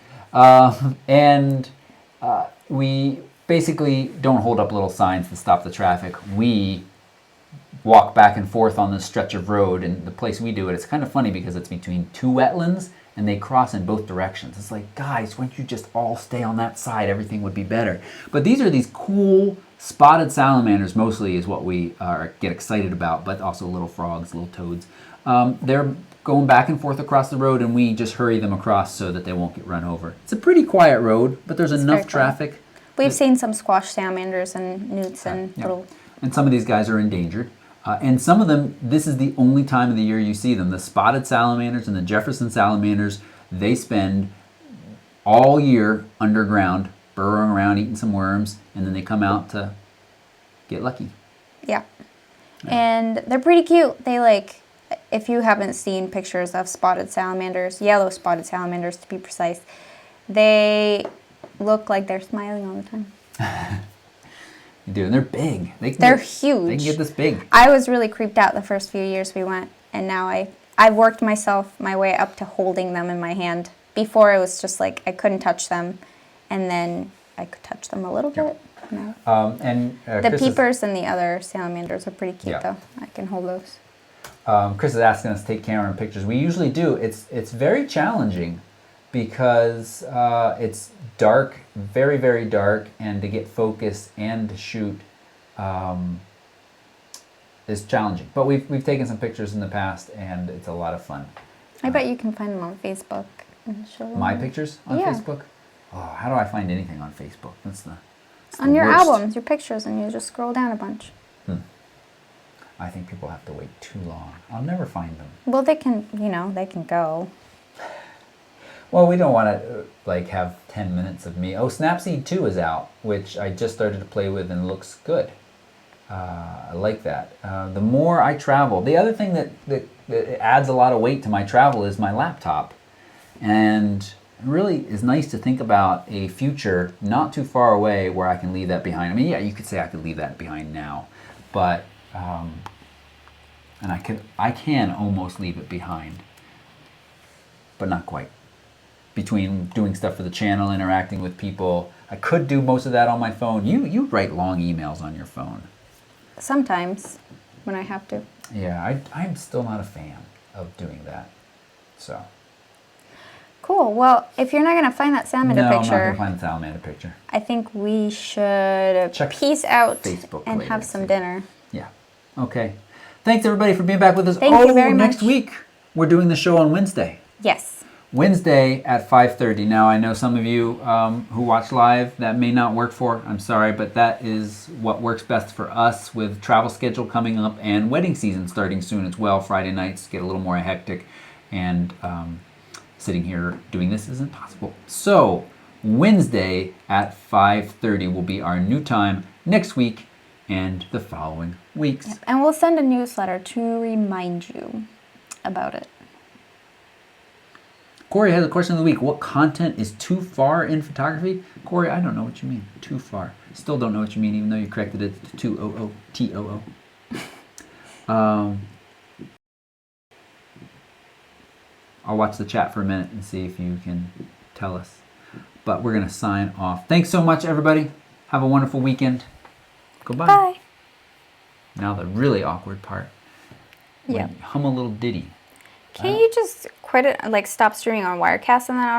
We basically don't hold up little signs to stop the traffic. We walk back and forth on this stretch of road, and the place we do it, it's kind of funny because it's between two wetlands, and they cross in both directions. It's like, guys, why don't you just all stay on that side? Everything would be better. But these are these cool spotted salamanders, mostly, is what we get excited about, but also little frogs, little toads. They're going back and forth across the road, and we just hurry them across so that they won't get run over. It's a pretty quiet road, but there's enough traffic. We've seen some squash salamanders and newts and little... And some of these guys are endangered. And some of them, this is the only time of the year you see them. The spotted salamanders and the Jefferson salamanders, they spend all year underground, burrowing around, eating some worms, and then they come out to get lucky. Yeah. And they're pretty cute. They if you haven't seen pictures of spotted salamanders, yellow spotted salamanders to be precise, they look like they're smiling all the time. They do, and they're big. They're huge. They can get this big. I was really creeped out the first few years we went, and now I've worked my way up to holding them in my hand. Before it was just like I couldn't touch them, and then I could touch them a little bit. No. The peepers and the other salamanders are pretty cute, though. I can hold those. Chris is asking us to take camera and pictures. We usually do. It's very challenging because it's dark, very, very dark, and to get focused and to shoot is challenging. But we've taken some pictures in the past, and it's a lot of fun. I bet you can find them on Facebook and show them. My pictures on Facebook? Oh, how do I find anything on Facebook? That's the the On your worst. albums, your pictures, and you just scroll down a bunch. I think people have to wait too long. I'll never find them. Well, they can, they can go. Well, we don't want to like have 10 minutes of me. Oh, Snapseed 2 is out, which I just started to play with and looks good. I like that. The more I travel, the other thing that adds a lot of weight to my travel is my laptop. And it really is nice to think about a future not too far away where I can leave that behind. I mean, yeah, you could say I could leave that behind now, but and I can almost leave it behind, but not quite. Between doing stuff for the channel, interacting with people, I could do most of that on my phone. You write long emails on your phone. Sometimes, when I have to. Yeah, I'm still not a fan of doing that. So. Cool. Well, if you're not going to find that salamander No, picture, I'm not going to find the salamander picture. I think we should Check peace out Facebook and later have and some see. dinner. Yeah. Okay. Thanks everybody for being back with us. Thank you very next much. week we're doing the show on Wednesday. Yes. Wednesday at 5:30. Now I know some of you who watch live that may not work for. I'm sorry, but that is what works best for us with travel schedule coming up and wedding season starting soon as well. Friday nights get a little more hectic, and sitting here doing this isn't possible. So Wednesday at 5:30 will be our new time next week and the following weeks. Yep. And we'll send a newsletter to remind you about it. Corey has a question of the week. What content is too far in photography? Corey, I don't know what you mean. Too far. Still don't know what you mean, even though you corrected it to 200 TOO. I'll watch the chat for a minute and see if you can tell us. But we're going to sign off. Thanks so much, everybody. Have a wonderful weekend. Goodbye. Bye. Now the really awkward part. Yeah. Hum a little ditty. Can you just quit it, like stop streaming on Wirecast and then